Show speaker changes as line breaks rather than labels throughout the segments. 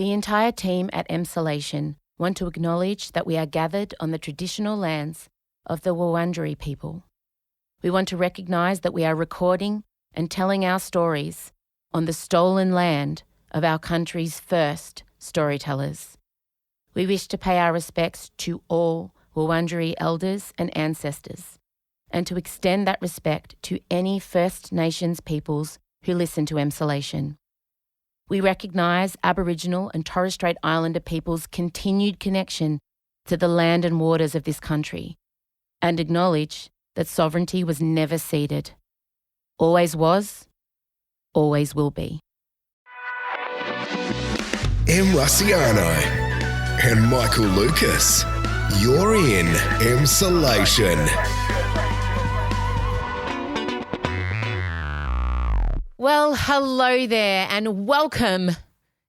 The entire team at Emsolation want to acknowledge that we are gathered on the traditional lands of the Wurundjeri people. We want to recognise that we are recording and telling our stories on the stolen land of our country's first storytellers. We wish to pay our respects to all Wurundjeri elders and ancestors, and to extend that respect to any First Nations peoples who listen to Emsolation. We recognise Aboriginal and Torres Strait Islander peoples' continued connection to the land and waters of this country, and acknowledge that sovereignty was never ceded. Always was, always will be.
Russiano and Michael Lucas. You're in Emsolation.
Well, hello there and welcome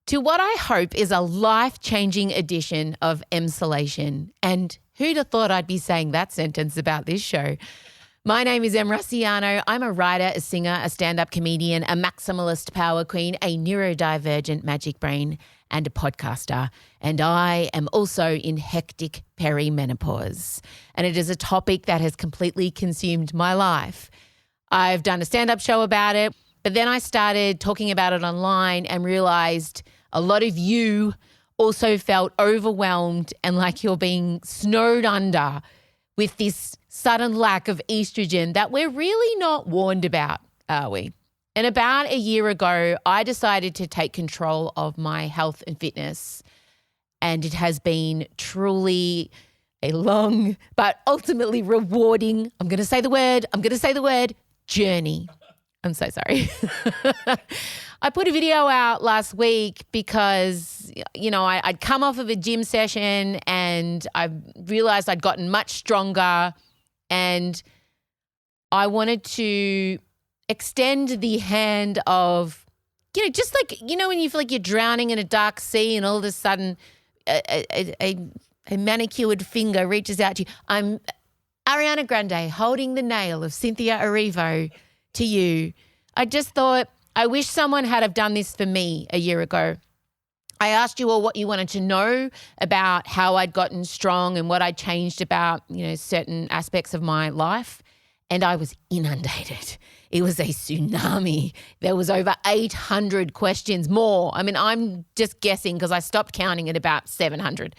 to what I hope is a life-changing edition of Emsolation. And who'd have thought I'd be saying that sentence about this show? My name is Russiano. I'm a writer, a singer, a stand-up comedian, a maximalist power queen, a neurodivergent magic brain, and a podcaster. And I am also in hectic perimenopause. And it is a topic that has completely consumed my life. I've done a stand-up show about it, but then I started talking about it online and realised a lot of you also felt overwhelmed and like you're being snowed under with this sudden lack of estrogen that we're really not warned about, are we? And about a year ago, I decided to take control of my health and fitness. And it has been truly a long but ultimately rewarding, I'm going to say the word, journey. I'm so sorry. I put a video out last week because, I'd come off of a gym session and I realized I'd gotten much stronger and I wanted to extend the hand of, just like, when you feel like you're drowning in a dark sea and all of a sudden a manicured finger reaches out to you. I'm Ariana Grande holding the nail of Cynthia Erivo to you. I just thought, I wish someone had have done this for me a year ago. I asked you all what you wanted to know about how I'd gotten strong and what I'd changed about, certain aspects of my life. And I was inundated. It was a tsunami. There was over 800 questions more. I mean, I'm just guessing because I stopped counting at about 700.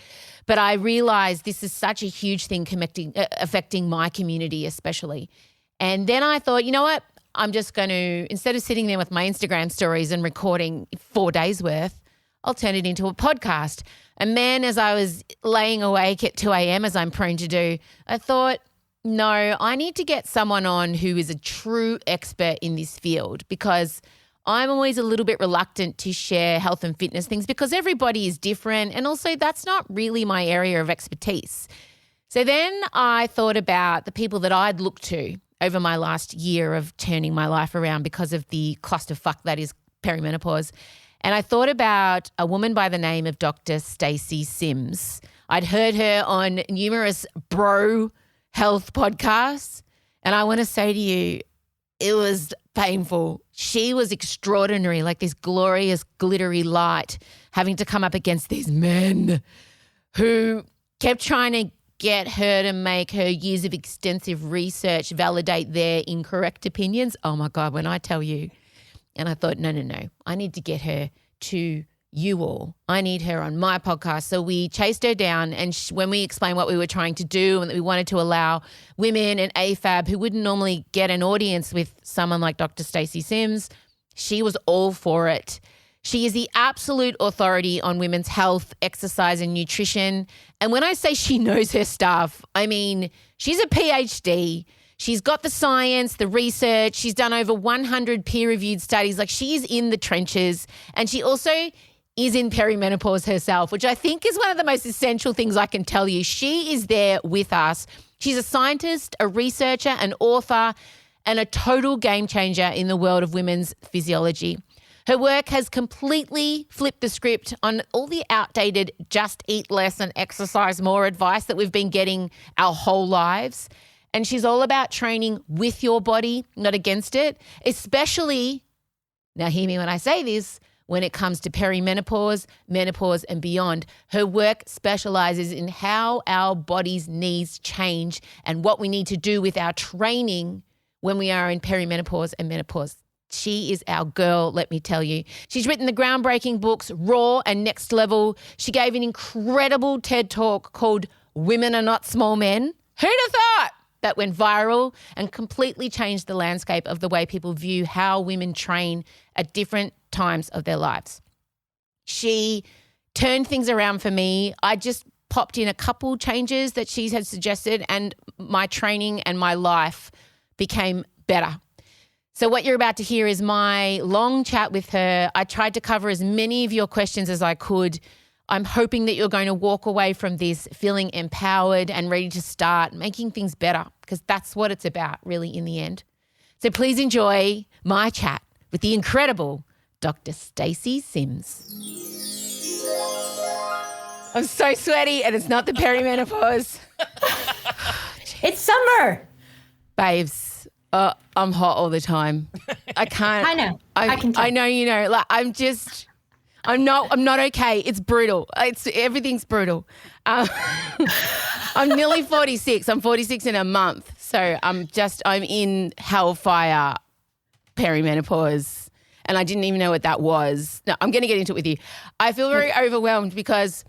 But I realized this is such a huge thing affecting my community especially. And then I thought, you know what? I'm just going to, instead of sitting there with my Instagram stories and recording 4 days worth, I'll turn it into a podcast. And man, as I was laying awake at 2 a.m., as I'm prone to do, I thought, no, I need to get someone on who is a true expert in this field because I'm always a little bit reluctant to share health and fitness things because everybody is different. And also that's not really my area of expertise. So then I thought about the people that I'd looked to over my last year of turning my life around because of the clusterfuck that is perimenopause. And I thought about a woman by the name of Dr Stacy Sims. I'd heard her on numerous bro health podcasts. And I want to say to you, it was painful. She was extraordinary, like this glorious, glittery light, having to come up against these men who kept trying to get her to make her years of extensive research validate their incorrect opinions. Oh, my God, when I tell you. And I thought, no, I need to get her to you all. I need her on my podcast. So we chased her down and when we explained what we were trying to do and that we wanted to allow women and AFAB who wouldn't normally get an audience with someone like Dr. Stacy Sims, she was all for it. She is the absolute authority on women's health, exercise and nutrition. And when I say she knows her stuff, I mean, she's a PhD. She's got the science, the research. She's done over 100 peer-reviewed studies. Like she is in the trenches. And she also is in perimenopause herself, which I think is one of the most essential things I can tell you. She is there with us. She's a scientist, a researcher, an author, and a total game changer in the world of women's physiology. Her work has completely flipped the script on all the outdated just eat less and exercise more advice that we've been getting our whole lives. And she's all about training with your body, not against it, especially, now hear me when I say this, when it comes to perimenopause, menopause, and beyond. Her work specializes in how our body's needs change and what we need to do with our training when we are in perimenopause and menopause. She is our girl, let me tell you. She's written the groundbreaking books Raw and Next Level. She gave an incredible TED Talk called Women Are Not Small Men. Who'd have thought? That went viral and completely changed the landscape of the way people view how women train at different times of their lives. She turned things around for me. I just popped in a couple changes that she had suggested and my training and my life became better. So what you're about to hear is my long chat with her. I tried to cover as many of your questions as I could. I'm hoping that you're going to walk away from this feeling empowered and ready to start making things better, because that's what it's about really in the end. So please enjoy my chat with the incredible Dr. Stacy Sims. I'm so sweaty and it's not the perimenopause.
It's summer.
Babes, I'm hot all the time. I can't.
I know. I can tell.
I know you know. Like I'm not okay. It's brutal. Everything's brutal. I'm nearly 46. I'm 46 in a month. So I'm in hellfire perimenopause. And I didn't even know what that was. No, I'm going to get into it with you. I feel very overwhelmed because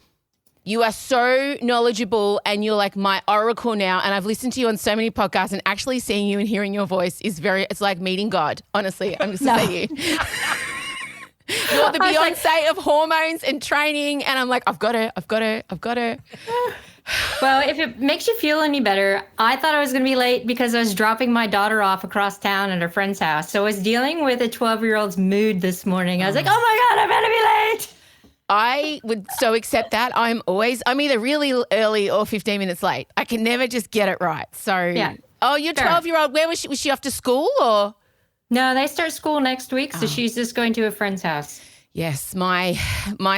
you are so knowledgeable and you're like my oracle now. And I've listened to you on so many podcasts, and actually seeing you and hearing your voice it's like meeting God. Honestly, I'm just saying you. You're the Beyonce of hormones and training. And I'm like, I've got her.
Well, if it makes you feel any better, I thought I was going to be late because I was dropping my daughter off across town at her friend's house. So I was dealing with a 12-year-old's mood this morning. I was like, oh my God, I'm going to be late.
I would so accept that. I'm either really early or 15 minutes late. I can never just get it right. So,
yeah.
Oh, your 12-year-old, where was she? Was she off to school or?
No, they start school next week, so she's just going to a friend's house.
Yes, my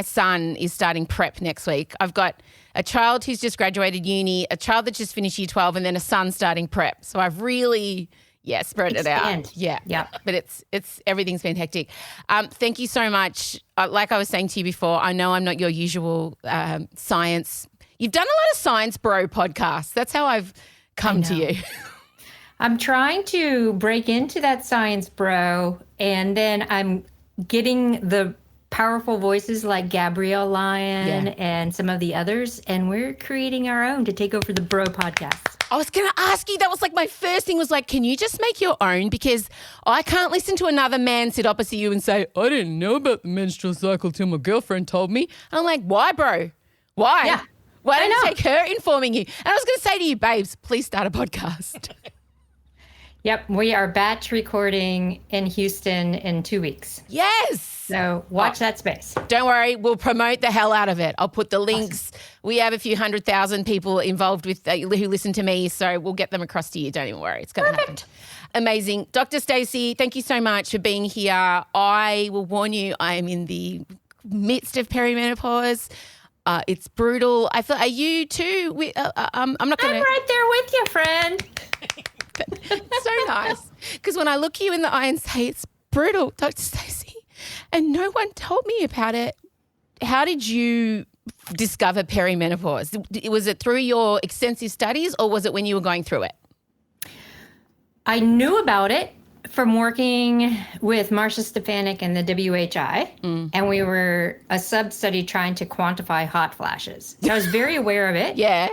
son is starting prep next week. I've got a child who's just graduated uni, a child that just finished year 12, and then a son starting prep. So I've really, spread it out. Yeah. But it's everything's been hectic. Thank you so much. Like I was saying to you before, I know I'm not your usual science. You've done a lot of Science Bro podcasts. That's how I've come to you.
I'm trying to break into that Science Bro, and then I'm getting the powerful voices like Gabrielle Lyon and some of the others, and we're creating our own to take over the Bro podcast.
I was going to ask you, that was like my first thing was like, can you just make your own? Because I can't listen to another man sit opposite you and say, I didn't know about the menstrual cycle till my girlfriend told me. And I'm like, why, bro? Why?
Yeah,
why don't you take her informing you? And I was going to say to you, babes, please start a podcast.
Yep, we are batch recording in Houston in 2 weeks.
Yes.
So watch that space.
Don't worry, we'll promote the hell out of it. I'll put the links. Awesome. We have a few 100,000 people involved with who listen to me, so we'll get them across to you. Don't even worry, it's going to happen. Amazing. Dr. Stacy, thank you so much for being here. I will warn you, I am in the midst of perimenopause. It's brutal. I feel, are you too? I'm not going to.
I'm right there with you, friend.
So nice. Because when I look you in the eye and say it's brutal, Dr. Stacy, and no one told me about it, how did you discover perimenopause? Was it through your extensive studies or was it when you were going through it?
I knew about it from working with Marcia Stefanik and the WHI, and we were a sub-study trying to quantify hot flashes. So I was very aware of it.
Yeah.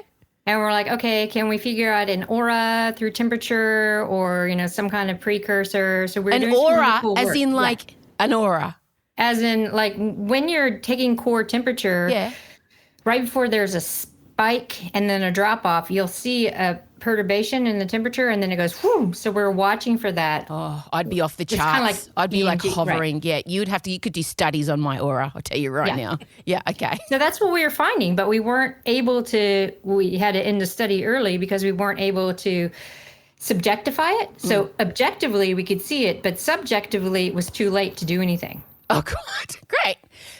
And we're like, okay, can we figure out an aura through temperature or, some kind of precursor? So we're doing some really cool work.
As in like an aura?
As in like when you're taking core temperature, right before there's a spike and then a drop off, you'll see a perturbation in the temperature and then it goes, whoo. So we're watching for that.
Oh, I'd be off the charts. I'd be like hovering. Right. Yeah, you could do studies on my aura, I'll tell you right now. Yeah, okay.
So that's what we were finding, but we weren't able to, we had to end the study early because we weren't able to subjectify it. So objectively we could see it, but subjectively it was too late to do anything.
Oh, God. Great.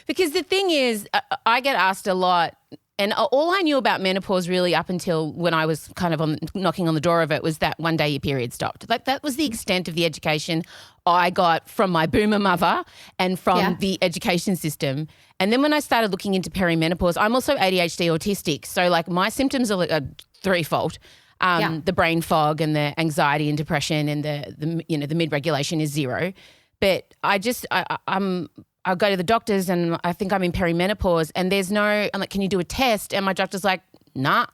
Because the thing is, I get asked a lot, And all I knew about menopause really up until when I was kind of knocking on the door of it was that one day your period stopped. Like that was the extent of the education I got from my boomer mother and from the education system. And then when I started looking into perimenopause, I'm also ADHD autistic. So like my symptoms are threefold. The brain fog and the anxiety and depression and the mid-regulation is zero. But I'll go to the doctors and I think I'm in perimenopause and I'm like, can you do a test? And my doctor's like, nah,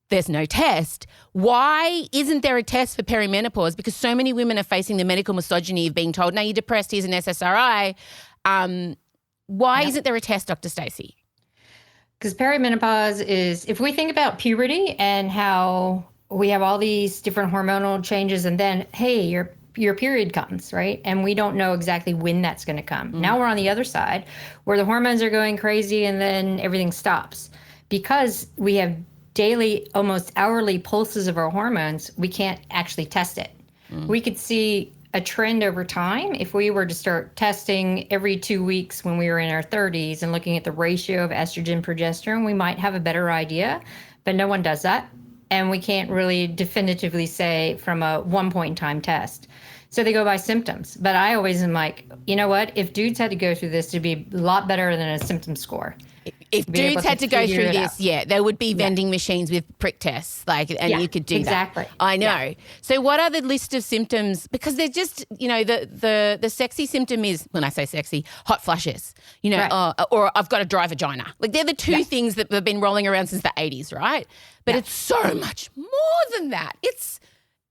there's no test. Why isn't there a test for perimenopause? Because so many women are facing the medical misogyny of being told, no, you're depressed, here's an SSRI. Why isn't there a test, Dr. Stacy?
Because perimenopause is, if we think about puberty and how we have all these different hormonal changes and then, hey, your period comes, right? And we don't know exactly when that's going to come. Now we're on the other side where the hormones are going crazy and then everything stops. Because we have daily, almost hourly pulses of our hormones, we can't actually test it. We could see a trend over time if we were to start testing every 2 weeks when we were in our 30s and looking at the ratio of estrogen progesterone, we might have a better idea, but no one does that. And we can't really definitively say from a one point in time test. So they go by symptoms. But I always am like, you know what? If dudes had to go through this, it'd be a lot better than a symptom score.
If dudes had to go through this, there would be vending machines with prick tests, and you could do
exactly.
that. I know. Yeah. So what are the list of symptoms? Because they're just, the sexy symptom is, when I say sexy, hot flushes, or I've got a dry vagina. Like they're the two things that have been rolling around since the 80s, right? But it's so much more than that.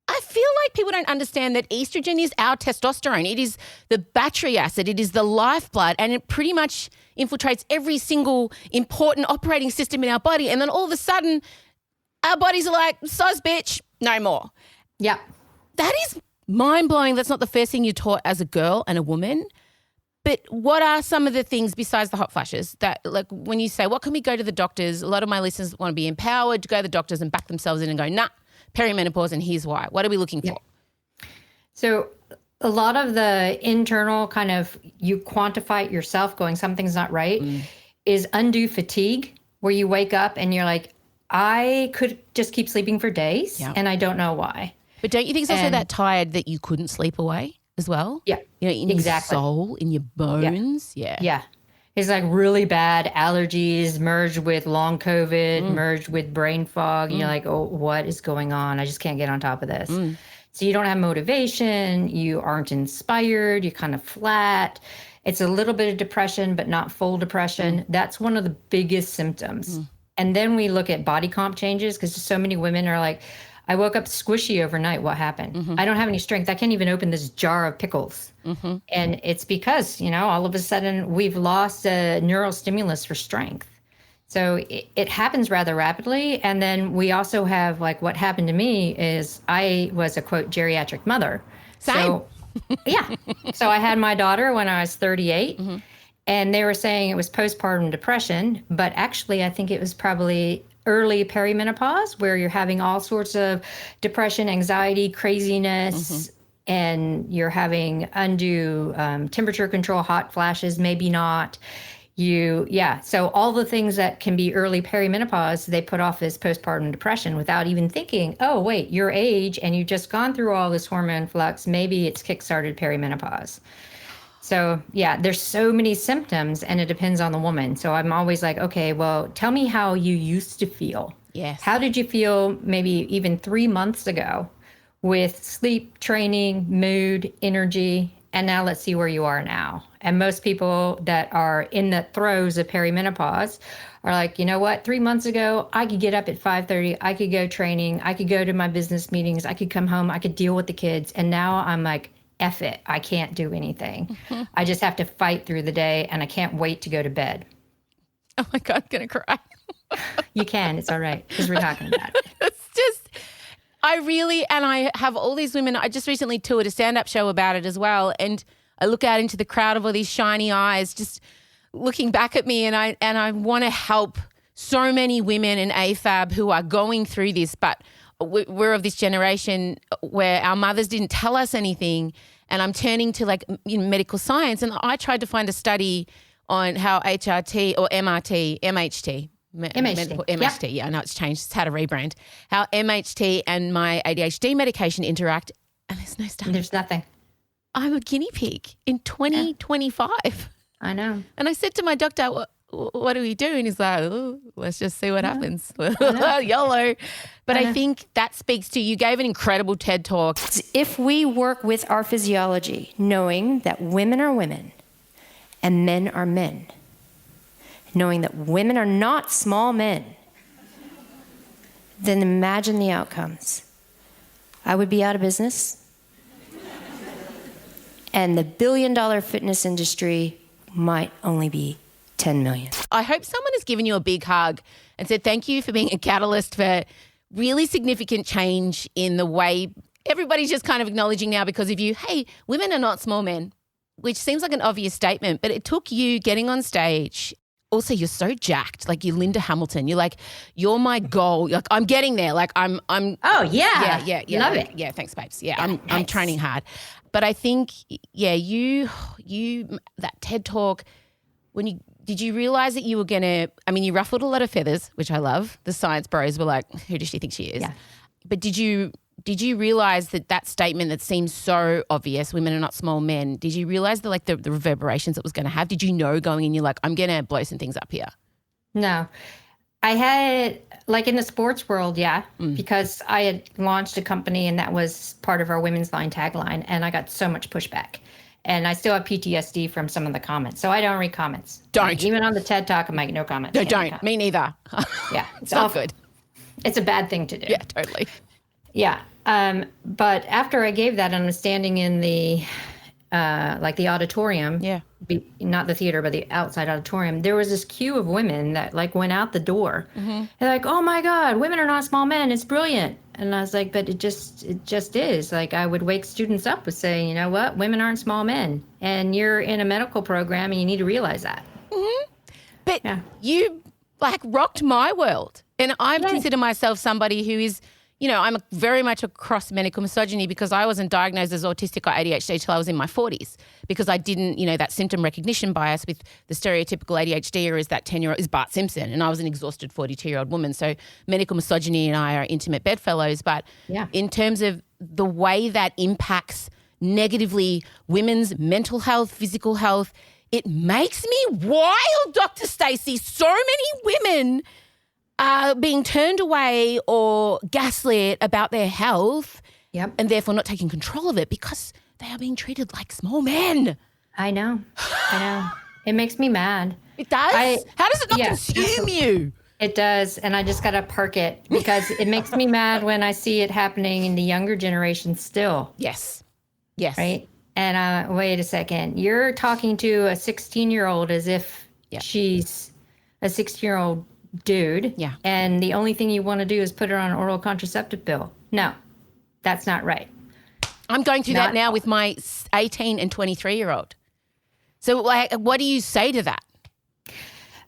I feel like people don't understand that estrogen is our testosterone. It is the battery acid. It is the lifeblood, and it pretty much infiltrates every single important operating system in our body. And then all of a sudden, our bodies are like, "Sus, bitch, no more."
Yeah.
That is mind-blowing. That's not the first thing you're taught as a girl and a woman. But what are some of the things besides the hot flashes that, like, when you say, what can we go to the doctors? A lot of my listeners want to be empowered to go to the doctors and back themselves in and go, nah, perimenopause, and here's why. What are we looking for?
So a lot of the internal kind of, you quantify it yourself going, something's not right, is undue fatigue, where you wake up and you're like, I could just keep sleeping for days and I don't know why.
But don't you think it's also that tired that you couldn't sleep away as well?
Yeah.
In your soul, in your bones. Yeah.
It's like really bad allergies merged with long COVID, merged with brain fog. And you're like, oh, what is going on? I just can't get on top of this. So you don't have motivation. You aren't inspired. You're kind of flat. It's a little bit of depression, but not full depression. That's one of the biggest symptoms. And then we look at body comp changes because so many women are like, I woke up squishy overnight. What happened? I don't have any strength. I can't even open this jar of pickles. And it's because, all of a sudden we've lost a neural stimulus for strength. So it happens rather rapidly. And then we also have, like, what happened to me is I was a, quote, geriatric mother.
Same.
So, So I had my daughter when I was 38. And they were saying it was postpartum depression. But actually, I think it was probably early perimenopause, where you're having all sorts of depression, anxiety, craziness, and you're having undue temperature control, hot flashes, maybe not. So all the things that can be early perimenopause, they put off as postpartum depression without even thinking, oh, wait, your age and you've just gone through all this hormone flux, maybe it's kickstarted perimenopause. So, there's so many symptoms and it depends on the woman. So I'm always like, okay, well, tell me how you used to feel.
Yes.
How did you feel maybe even 3 months ago with sleep, training, mood, energy? And now let's see where you are now. And most people that are in the throes of perimenopause are like, you know what? 3 months ago, I could get up at 5:30. I could go training. I could go to my business meetings. I could come home. I could deal with the kids. And now I'm like, F it. I can't do anything. I just have to fight through the day and I can't wait to go to bed.
Oh my God, I'm going to cry.
You can. It's all right because we're talking about it.
It's just, I have all these women. I just recently toured a stand-up show about it as well. And I look out into the crowd of all these shiny eyes just looking back at me, and I want to help so many women in AFAB who are going through this, but we're of this generation where our mothers didn't tell us anything, and I'm turning to medical science, and I tried to find a study on how HRT or MRT, MHT, MHT. Yeah, I know it's changed. It's had a rebrand. How MHT and my ADHD medication interact, and there's no study.
There's nothing.
I'm a guinea pig in 2025.
I know.
And I said to my doctor, what do we do? And he's like, oh, let's just see what happens. YOLO. But I think that speaks to, you gave an incredible TED Talk.
If we work with our physiology, knowing that women are women and men are men, knowing that women are not small men, then imagine the outcomes. I would be out of business. And the billion-dollar fitness industry might only be 10 million.
I hope someone has given you a big hug and said thank you for being a catalyst for really significant change in the way everybody's just kind of acknowledging now because of you. Hey, women are not small men, which seems like an obvious statement, but it took you getting on stage. Also, you're so jacked, like you're Linda Hamilton. You're like, you're my goal. Like I'm getting there. Like I'm.
Oh yeah,
yeah.
Love it.
Yeah, thanks, babes. Yeah, I'm training hard, but I think you that TED Talk did you realize that you were gonna? I mean, you ruffled a lot of feathers, which I love. The science bros were like, who does she think she is?
Yeah.
But did you realize that statement that seems so obvious, women are not small men, did you realize the reverberations it was going to have? Did you know going in, you're like, I'm going to blow some things up here?
No. I had, like in the sports world, because I had launched a company and that was part of our women's line tagline, and I got so much pushback. And I still have PTSD from some of the comments. So I don't read comments.
Don't.
Like, even on the TED Talk, I'm like, no comments.
No, don't. Me neither.
Yeah.
It's not good.
It's a bad thing to do.
Yeah, totally.
Yeah. But after I gave that, and I'm standing in the, the auditorium.
Yeah.
Not the theater, but the outside auditorium. There was this queue of women that went out the door. Mm-hmm. They're like, oh my God, women are not small men. It's brilliant. And I was like, but it just is. Like, I would wake students up with saying, you know what? Women aren't small men. And you're in a medical program and you need to realize that.
Mm-hmm. But you rocked my world. And I consider myself somebody who is, I'm very much across medical misogyny because I wasn't diagnosed as autistic or ADHD till I was in my 40s because I didn't, that symptom recognition bias with the stereotypical ADHD is that 10-year-old is Bart Simpson, and I was an exhausted 42-year-old woman. So medical misogyny and I are intimate bedfellows. But in terms of the way that impacts negatively women's mental health, physical health, it makes me wild, Dr. Stacy. So many women are being turned away or gaslit about their health and therefore not taking control of it because they are being treated like small men.
I know. It makes me mad.
It does? How does it not consume you?
It does, and I just got to park it because it makes me mad when I see it happening in the younger generation still.
Yes.
Right? And wait a second. You're talking to a 16-year-old as if she's a 16-year-old dude. Yeah. And the only thing you want to do is put her on an oral contraceptive pill. No, that's not right.
I'm going through that now with my 18 and 23-year-old. So what do you say to that?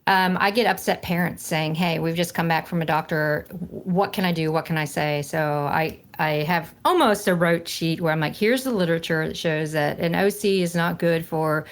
I get upset parents saying, hey, we've just come back from a doctor. What can I do? What can I say? So I have almost a rote sheet where I'm like, here's the literature that shows that an OC is not good for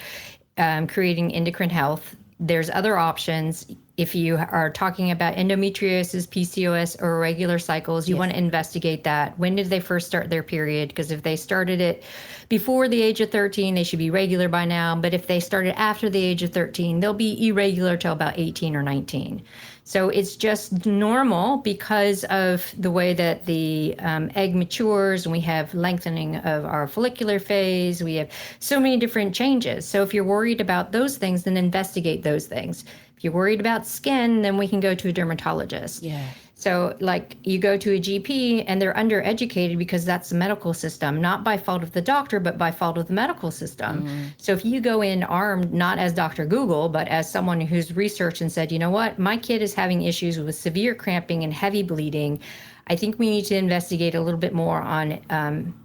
creating endocrine health. There's other options. If you are talking about endometriosis, PCOS, or irregular cycles, you want to investigate that. When did they first start their period? Because if they started it before the age of 13, they should be regular by now. But if they started after the age of 13, they'll be irregular till about 18 or 19. So it's just normal because of the way that the egg matures, and we have lengthening of our follicular phase. We have so many different changes. So if you're worried about those things, then investigate those things. If you're worried about skin, then we can go to a dermatologist. Yeah. So you go to a GP and they're undereducated because that's the medical system, not by fault of the doctor, but by fault of the medical system. Mm. So if you go in armed, not as Dr. Google, but as someone who's researched and said, you know what, my kid is having issues with severe cramping and heavy bleeding, I think we need to investigate a little bit more on,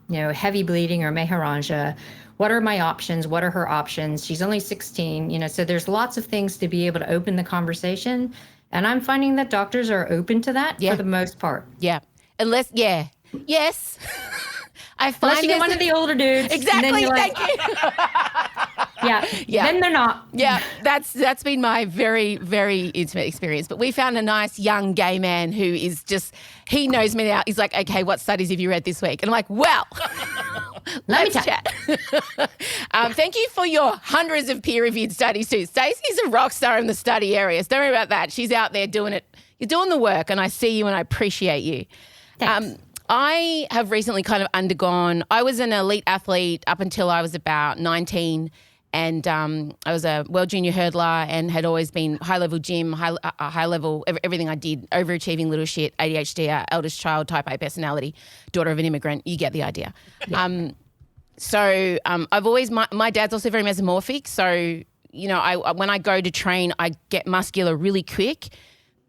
heavy bleeding or menorrhagia. What are my options? What are her options? She's only 16, so there's lots of things to be able to open the conversation. And I'm finding that doctors are open to that for the most part.
Yeah. Yes. I find
unless you get one of the older dudes.
Exactly.
Like,
Thank you.
Yeah. Then they're not.
Yeah, that's been my very, very intimate experience. But we found a nice young gay man who is just, he knows me now. He's like, okay, what studies have you read this week? And I'm like, well, let's chat. Thank you for your hundreds of peer-reviewed studies too. Stacey's a rock star in the study areas. Don't worry about that. She's out there doing it. You're doing the work, and I see you and I appreciate you.
Thanks.
I have recently kind of undergone, I was an elite athlete up until I was about 19, and I was a world junior hurdler and had always been high-level gym, high-level, everything I did, overachieving little shit, ADHD, eldest child, type A personality, daughter of an immigrant. You get the idea. Yeah. I've always, my dad's also very mesomorphic, so, you know, when I go to train, I get muscular really quick.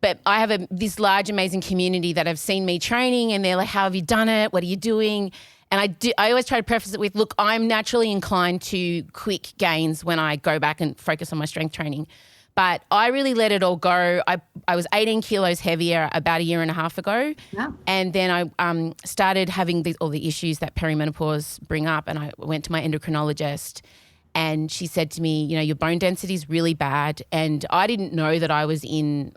But I have this large, amazing community that have seen me training, and they're like, how have you done it? What are you doing? And I always try to preface it with, look, I'm naturally inclined to quick gains when I go back and focus on my strength training. But I really let it all go. I was 18 kilos heavier about a year and a half ago.
Yeah.
And then I started having all the issues that perimenopause bring up, and I went to my endocrinologist. And she said to me, you know, your bone density is really bad. And I didn't know that I was in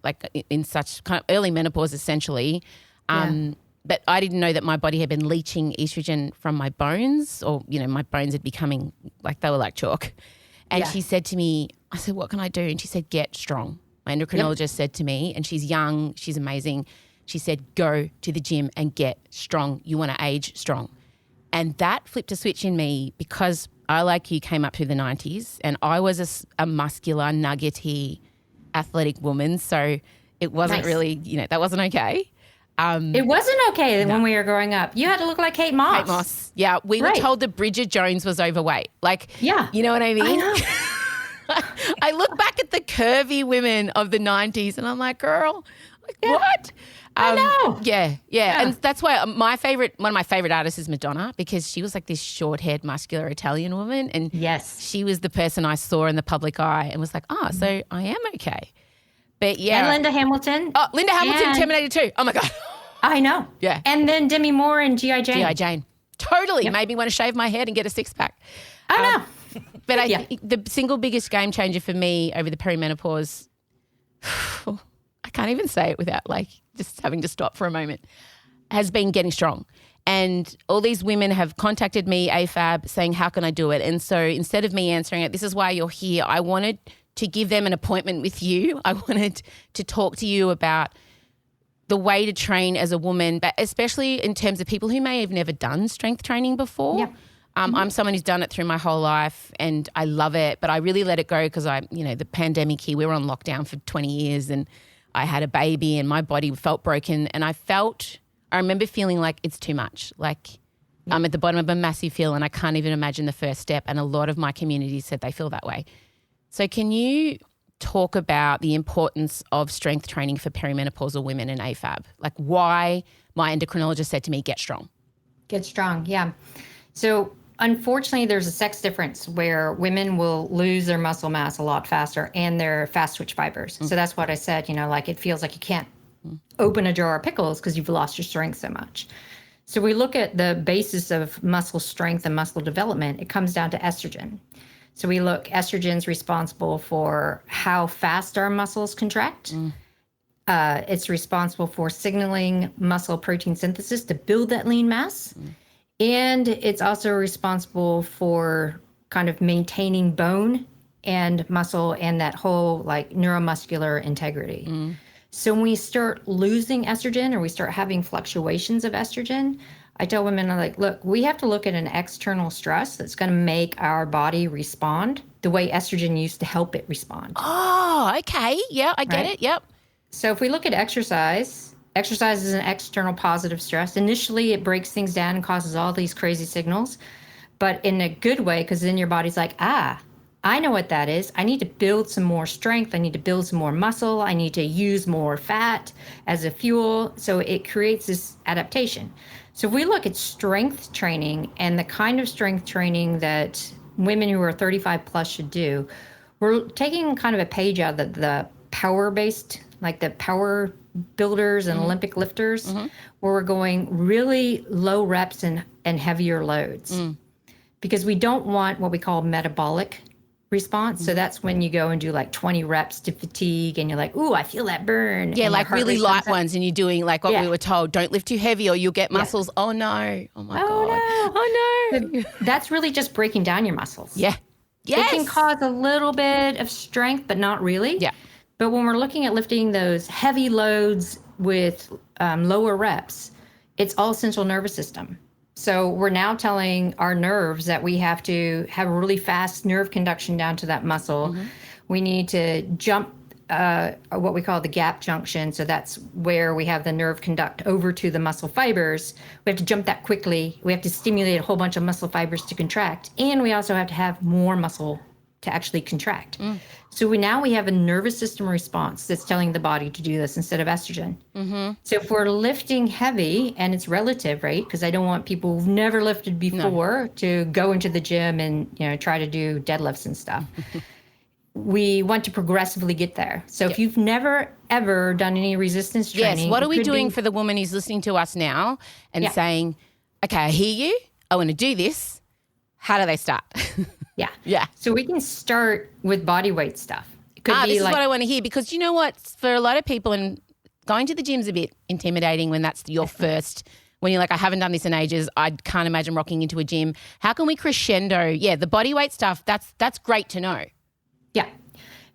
such kind of early menopause essentially. But I didn't know that my body had been leaching estrogen from my bones, or, you know, my bones had becoming like they were like chalk. And she said to me, I said, what can I do? And she said, get strong. My endocrinologist said to me, and she's young, she's amazing. She said, go to the gym and get strong. You want to age strong. And that flipped a switch in me because I, like you, came up through the 90s, and I was a muscular, nuggety, athletic woman. So it wasn't really, you know, that wasn't okay.
It wasn't okay when we were growing up. You had to look like Kate Moss.
Kate Moss. Yeah. We were told that Bridget Jones was overweight. Like, you know what I mean?
I know.
I look back at the curvy women of the 90s and I'm like, girl, like, what?
I know.
Yeah. And that's why one of my favorite artists is Madonna, because she was like this short-haired, muscular Italian woman. And she was the person I saw in the public eye and was like, so I am okay. But
and Linda Hamilton.
Oh, Linda Hamilton, Terminator 2. Oh my God.
I know.
Yeah.
And then Demi Moore and G.I. Jane.
G.I. Jane. Totally. Made me want to shave my head and get a six-pack.
I know.
But I think the single biggest game changer for me over the perimenopause, I can't even say it without like just having to stop for a moment, has been getting strong. And all these women have contacted me AFAB saying, how can I do it? And so instead of me answering it, this is why you're here, I wanted to give them an appointment with you. I wanted to talk to you about the way to train as a woman, but especially in terms of people who may have never done strength training before. Yeah. I'm someone who's done it through my whole life and I love it, but I really let it go because the pandemic here, we were on lockdown for 20 years and I had a baby and my body felt broken and I remember feeling like it's too much. Like I'm at the bottom of a massive hill and I can't even imagine the first step. And a lot of my community said they feel that way. So can you talk about the importance of strength training for perimenopausal women in AFAB? Like why my endocrinologist said to me, get strong.
Get strong, yeah. So unfortunately, there's a sex difference where women will lose their muscle mass a lot faster and their fast twitch fibers. So that's what I said, like it feels like you can't open a jar of pickles because you've lost your strength so much. So we look at the basis of muscle strength and muscle development. It comes down to estrogen. So we look, estrogen's responsible for how fast our muscles contract. It's responsible for signaling muscle protein synthesis to build that lean mass. And it's also responsible for kind of maintaining bone and muscle and that whole like neuromuscular integrity. So when we start losing estrogen or we start having fluctuations of estrogen, I tell women, I'm like, look, we have to look at an external stress that's going to make our body respond the way estrogen used to help it respond.
Oh, okay. Yeah, I get it. Yep.
So if we look at exercise is an external positive stress. Initially, it breaks things down and causes all these crazy signals, but in a good way, because then your body's like, I know what that is. I need to build some more strength. I need to build some more muscle. I need to use more fat as a fuel. So it creates this adaptation. So if we look at strength training and the kind of strength training that women who are 35 plus should do, we're taking kind of a page out of the power-based, like the power builders and Olympic lifters, where we're going really low reps and heavier loads. Because we don't want what we call metabolic response. So that's when you go and do like 20 reps to fatigue and you're like, ooh, I feel that burn.
Yeah,
and
like really light ones, and you're doing like what we were told, don't lift too heavy or you'll get muscles. Oh, no. Oh, my God. Oh, no.
So that's really just breaking down your muscles.
Yeah. Yes.
It can cause a little bit of strength, but not really.
Yeah.
But when we're looking at lifting those heavy loads with lower reps, it's all central nervous system. So we're now telling our nerves that we have to have really fast nerve conduction down to that muscle. Mm-hmm. We need to jump what we call the gap junction. So that's where we have the nerve conduct over to the muscle fibers. We have to jump that quickly. We have to stimulate a whole bunch of muscle fibers to contract. And we also have to have more muscle to actually contract. So we have a nervous system response that's telling the body to do this instead of estrogen. Mm-hmm. So if we're lifting heavy, and it's relative, right? Because I don't want people who've never lifted before to go into the gym and try to do deadlifts and stuff. We want to progressively get there. So if you've never, ever done any resistance training.
Yes, what are we doing for the woman who's listening to us now and saying, okay, I hear you, I want to do this. How do they start?
Yeah. So we can start with body weight stuff. It could be
this is what I want to hear, because you know what? For a lot of people, and going to the gym's a bit intimidating when that's your first, when you're like, I haven't done this in ages. I can't imagine rocking into a gym. How can we crescendo? Yeah, the body weight stuff, that's great to know.
Yeah.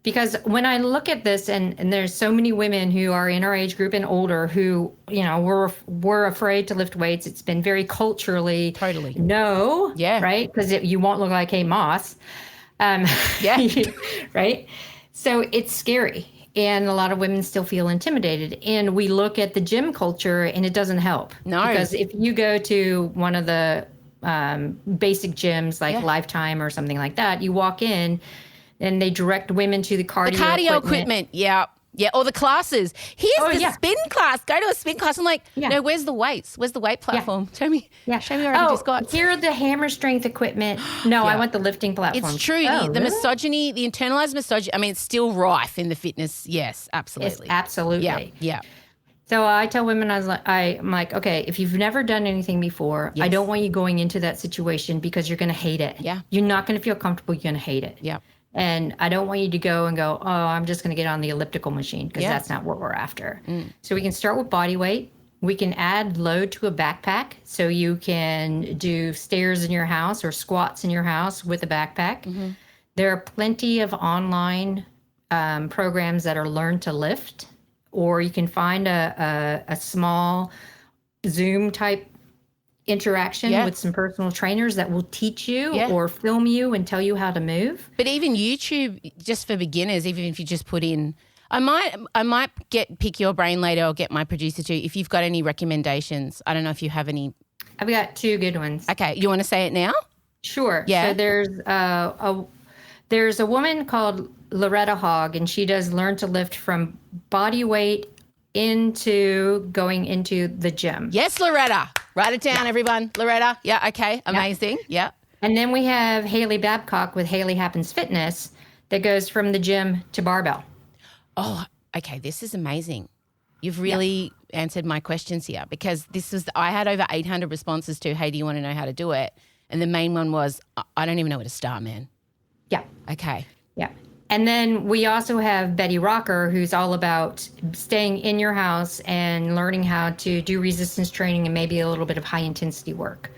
Because when I look at this, and there's so many women who are in our age group and older who, we're afraid to lift weights. It's been very culturally.
Totally.
No.
Yeah.
Right? Because you won't look like Kate Moss. Right? So it's scary. And a lot of women still feel intimidated. And we look at the gym culture and it doesn't help.
No.
Because if you go to one of the basic gyms like Lifetime or something like that, you walk in, and they direct women to the cardio
equipment. Yeah. Yeah. Or the classes. Here's the spin class. Go to a spin class. I'm like, no, where's the weights? Where's the weight platform? Show me what I just got.
Here are the hammer strength equipment. No, I want the lifting platform.
It's true. The misogyny, the internalized misogyny, I mean, it's still rife in the fitness. Yes, absolutely.
It's absolutely.
Yeah.
So I tell women, I'm like, okay, if you've never done anything before, I don't want you going into that situation because you're going to hate it.
Yeah.
You're not going to feel comfortable. You're going to hate it.
Yeah.
And I don't want you to go, oh, I'm just going to get on the elliptical machine, because that's not what we're after. So we can start with body weight. We can add load to a backpack. So you can do stairs in your house or squats in your house with a backpack. Mm-hmm. There are plenty of online programs that are Learn to Lift, or you can find a small Zoom type interaction with some personal trainers that will teach you or film you and tell you how to move.
But even YouTube, just for beginners, even if you just put in, I might pick your brain later or get my producer to, if you've got any recommendations. I don't know if you have any.
I've got two good ones.
Okay. You want to say it now?
Sure.
Yeah.
So there's a woman called Loretta Hogg, and she does Learn to Lift from body weight into going into the gym.
Yes, Loretta. Write it down, everyone. Loretta. Yeah, okay. Amazing. Yeah.
And then we have Haley Babcock with Haley Happens Fitness that goes from the gym to barbell.
Oh, okay. This is amazing. You've really answered my questions here, because I had over 800 responses to, hey, do you want to know how to do it? And the main one was, I don't even know where to start, man.
Yeah.
Okay.
Yeah. And then we also have Betty Rocker, who's all about staying in your house and learning how to do resistance training and maybe a little bit of high intensity work.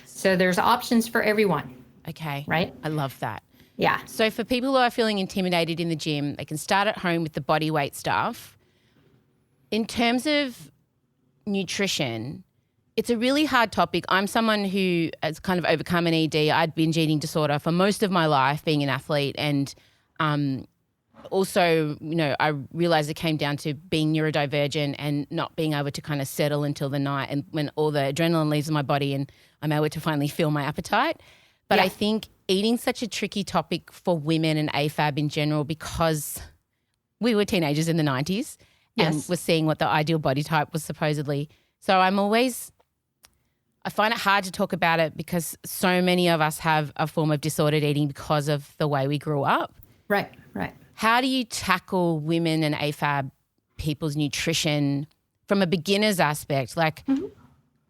So there's options for everyone.
Okay.
Right?
I love that.
Yeah.
So for people who are feeling intimidated in the gym, they can start at home with the body weight stuff. In terms of nutrition, it's a really hard topic. I'm someone who has kind of overcome an ED. I had binge eating disorder for most of my life, being an athlete, and also, I realized it came down to being neurodivergent and not being able to kind of settle until the night, and when all the adrenaline leaves my body and I'm able to finally feel my appetite. But I think eating's such a tricky topic for women and AFAB in general, because we were teenagers in the 90s and we're seeing what the ideal body type was supposedly. So I find it hard to talk about it, because so many of us have a form of disordered eating because of the way we grew up.
Right.
How do you tackle women and AFAB people's nutrition from a beginner's aspect? Like,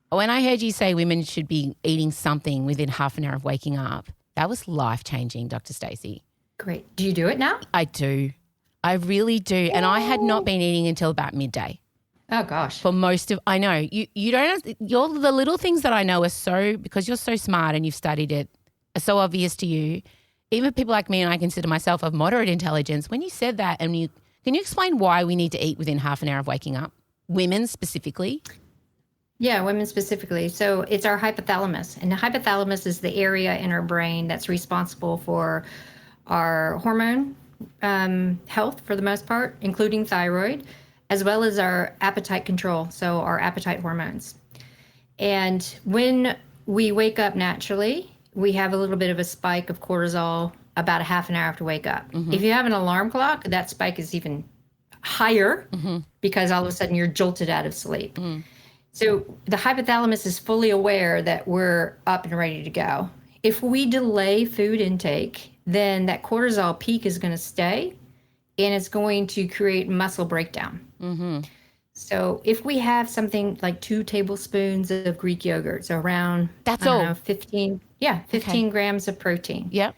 when I heard you say women should be eating something within half an hour of waking up, that was life-changing, Dr. Stacy.
Great. Do you do it now?
I do. I really do. And I had not been eating until about midday.
Oh, gosh.
For most of, I know, you don't, the little things that I know are so, because you're so smart and you've studied it, are so obvious to you. Even people like me, and I consider myself of moderate intelligence, when you said that, can you explain why we need to eat within half an hour of waking up? Women specifically?
Yeah, women specifically. So it's our hypothalamus. And the hypothalamus is the area in our brain that's responsible for our hormone health for the most part, including thyroid, as well as our appetite control, so our appetite hormones. And when we wake up naturally, we have a little bit of a spike of cortisol about a half an hour after wake up. Mm-hmm. If you have an alarm clock, that spike is even higher because all of a sudden you're jolted out of sleep. So the hypothalamus is fully aware that we're up and ready to go. If we delay food intake, then that cortisol peak is going to stay and it's going to create muscle breakdown. So if we have something like 2 tablespoons of Greek yogurt, so around,
that's all.
15 grams of protein.
Yep.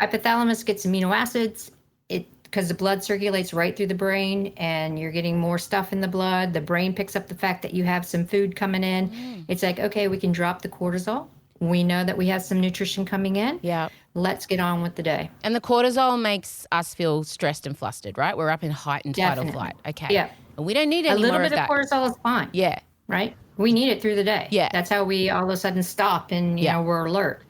Hypothalamus gets amino acids because the blood circulates right through the brain and you're getting more stuff in the blood. The brain picks up the fact that you have some food coming in. It's like, okay, we can drop the cortisol. We know that we have some nutrition coming in.
Yeah.
Let's get on with the day.
And the cortisol makes us feel stressed and flustered, right? We're up in heightened fight or flight. Okay.
Yeah.
And we don't need any more of that.
A little bit of cortisol is fine.
Yeah.
Right? We need it through the day.
Yeah.
That's how we all of a sudden stop and, you know, we're alert.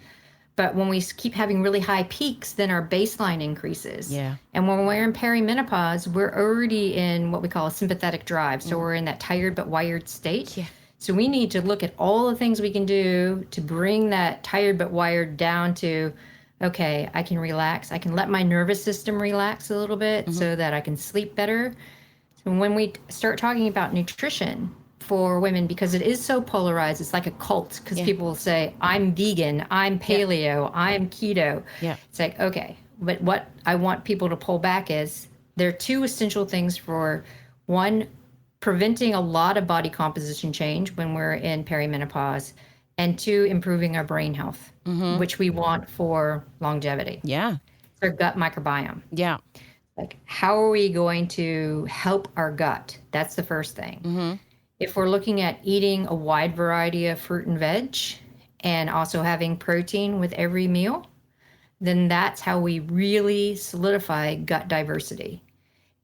But when we keep having really high peaks, then our baseline increases.
Yeah.
And when we're in perimenopause, we're already in what we call a sympathetic drive. So we're in that tired but wired state. Yeah. So we need to look at all the things we can do to bring that tired but wired down to, okay, I can relax. I can let my nervous system relax a little bit so that I can sleep better. So when we start talking about nutrition for women, because it is so polarized, it's like a cult, because people will say, I'm vegan, I'm paleo, I'm keto. Yeah. It's like, okay, but what I want people to pull back is there are 2 essential things for, one, preventing a lot of body composition change when we're in perimenopause, and 2, improving our brain health, which we want for longevity.
Yeah.
It's our gut microbiome.
Yeah.
Like, how are we going to help our gut? That's the first thing. If we're looking at eating a wide variety of fruit and veg and also having protein with every meal, then that's how we really solidify gut diversity.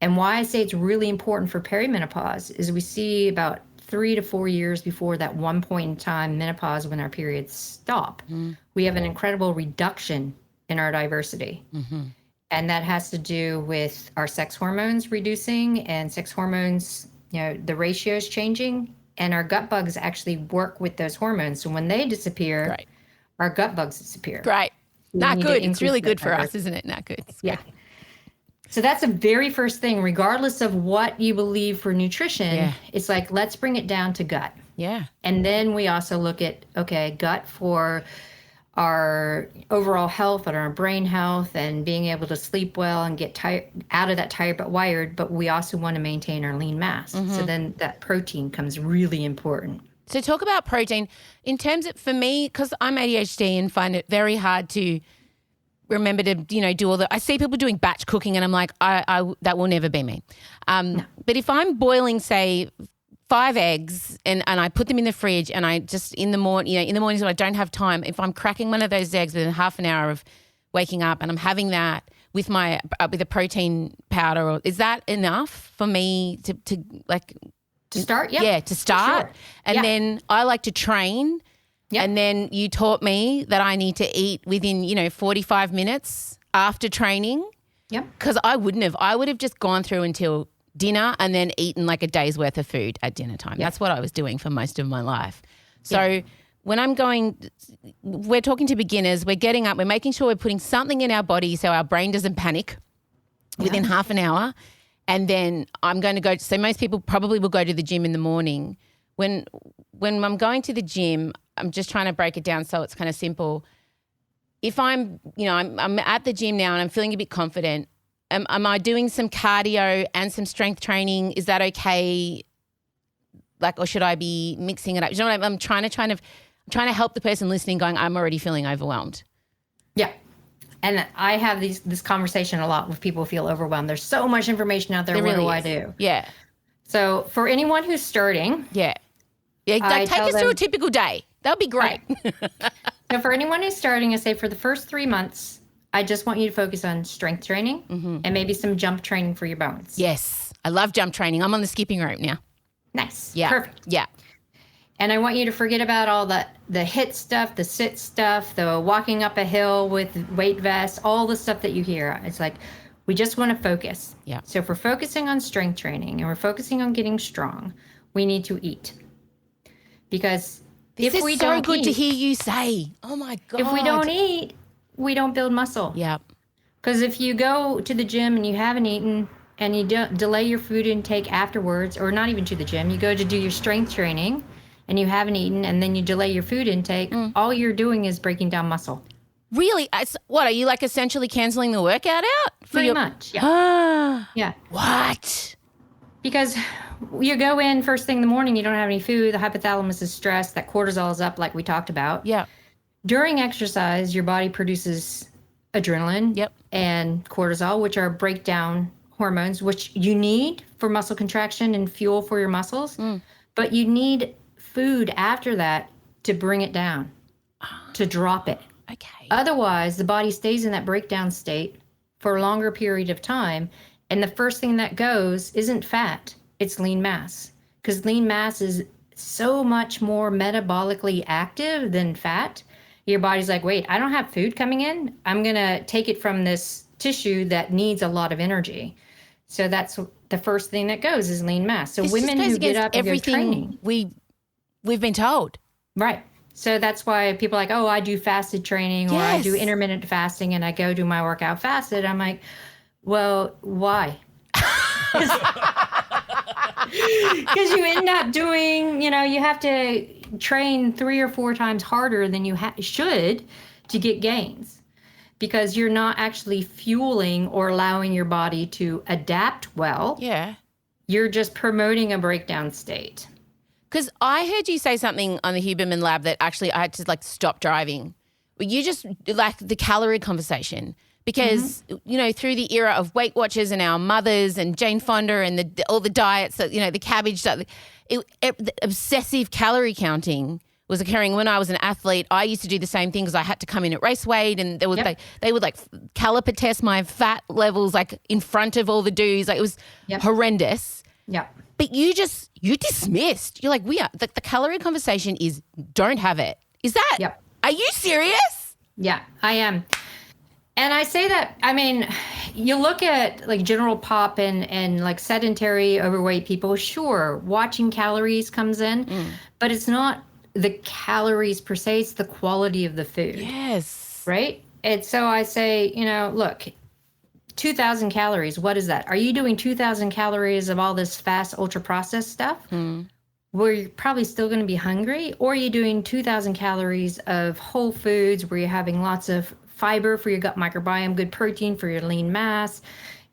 And why I say it's really important for perimenopause is we see about 3 to 4 years before that one point in time, menopause, when our periods stop, we have an incredible reduction in our diversity. And that has to do with our sex hormones reducing, and sex hormones, you know, the ratio is changing, and our gut bugs actually work with those hormones. So when they disappear, our gut bugs disappear.
Great. Not good. It's really good for us, isn't it? Not good.
Yeah. So that's the very first thing, regardless of what you believe for nutrition. It's like, let's bring it down to gut.
Yeah.
And then we also look at, okay, gut for our overall health and our brain health and being able to sleep well and get tired, out of that tired but wired, but we also want to maintain our lean mass. So then that protein comes really important.
So talk about protein in terms of, for me, because I'm ADHD and find it very hard to remember to, you know, do all the, I see people doing batch cooking and I'm like, I that will never be me. No. But if I'm boiling, say, 5 eggs and I put them in the fridge and I just in the mornings when I don't have time, if I'm cracking one of those eggs within half an hour of waking up and I'm having that with my with a protein powder, is that enough for me to
start?
Yeah, to start. Sure. And then I like to train. Yep. And then you taught me that I need to eat within, 45 minutes after training.
Yep.
Because I would have just gone through until dinner and then eaten like a day's worth of food at dinner time. That's what I was doing for most of my life. So when we're talking to beginners, we're getting up, we're making sure we're putting something in our body so our brain doesn't panic within half an hour. And then I'm going to go, so most people probably will go to the gym in the morning. When I'm going to the gym, I'm just trying to break it down so it's kind of simple. If I'm at the gym now and I'm feeling a bit confident, am I doing some cardio and some strength training? Is that okay? Or should I be mixing it up? You know what I'm trying to help the person listening going, I'm already feeling overwhelmed.
Yeah. And I have this conversation a lot with people who feel overwhelmed. There's so much information out there.
There
What
really
do I
is.
do?
Yeah.
So for anyone who's starting,
Yeah. Yeah.
I
Take
tell
us through a
them-
typical day. That would be great.
so for anyone who's starting, I say for the first 3 months, I just want you to focus on strength training and maybe some jump training for your bones.
Yes. I love jump training. I'm on the skipping rope now.
Nice.
Yeah.
Perfect.
Yeah.
And I want you to forget about all the HIIT stuff, the sit stuff, the walking up a hill with weight vests, all the stuff that you hear. It's like, we just want to focus.
Yeah.
So if we're focusing on strength training and we're focusing on getting strong, we need to eat. Because
This
if
is
we
so
don't
good
eat,
to hear you say. Oh, my God.
if we don't eat, we don't build muscle.
Yeah.
Because if you go to the gym and you haven't eaten and you don't delay your food intake afterwards, or not even to the gym, you go to do your strength training and you haven't eaten and then you delay your food intake, all you're doing is breaking down muscle.
Really? What, are you like essentially canceling the workout out?
Pretty much. Yeah.
Ah.
Yeah.
What?
Because you go in first thing in the morning, you don't have any food, the hypothalamus is stressed, that cortisol is up like we talked about.
Yeah.
During exercise, your body produces adrenaline
Yep.
and cortisol, which are breakdown hormones, which you need for muscle contraction and fuel for your muscles. But you need food after that to bring it down, to drop it.
Okay.
Otherwise, the body stays in that breakdown state for a longer period of time. And the first thing that goes isn't fat, it's lean mass. Because lean mass is so much more metabolically active than fat. Your body's like, wait, I don't have food coming in. I'm going to take it from this tissue that needs a lot of energy. So that's the first thing that goes is lean mass. So
This
women
just goes
who get
against
up and go training.
we've been told.
Right. So that's why people are like, oh, I do fasted training or I do
Yes.
intermittent fasting and I go do my workout fasted. I'm like, well, why? Because you end up doing, you have to train 3 or 4 times harder than you should to get gains. Because you're not actually fueling or allowing your body to adapt well.
Yeah.
You're just promoting a breakdown state.
Because I heard you say something on the Huberman Lab that actually I had to stop driving. You just the calorie conversation because, through the era of Weight Watchers and our mothers and Jane Fonda and all the diets, that the cabbage stuff, the obsessive calorie counting was occurring when I was an athlete. I used to do the same thing because I had to come in at race weight and they would caliper test my fat levels in front of all the dudes. It was horrendous.
Yeah.
But you dismissed. You're like, the calorie conversation is don't have it. Is that?
Yep.
Are you serious?
Yeah, I am. And I say that, you look at general pop and sedentary overweight people, sure, watching calories comes in, but it's not the calories per se, it's the quality of the food.
Yes.
Right? And so I say, look, 2,000 calories, what is that? Are you doing 2,000 calories of all this fast, ultra-processed stuff? Where you're probably still going to be hungry? Or are you doing 2,000 calories of whole foods where you're having lots of fiber for your gut microbiome, good protein for your lean mass,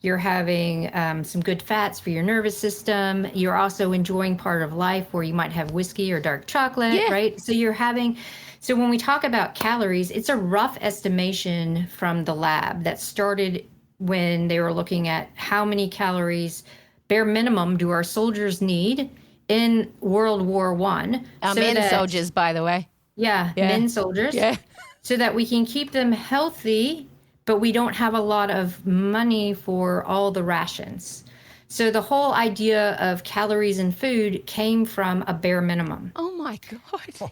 you're having some good fats for your nervous system, you're also enjoying part of life where you might have whiskey or dark chocolate, right? So when we talk about calories, it's a rough estimation from the lab that started when they were looking at how many calories, bare minimum, do our soldiers need in World War I.
Our men soldiers, by the way.
Yeah, men soldiers.
Yeah.
So that we can keep them healthy, but we don't have a lot of money for all the rations. So the whole idea of calories in food came from a bare minimum.
Oh, my God.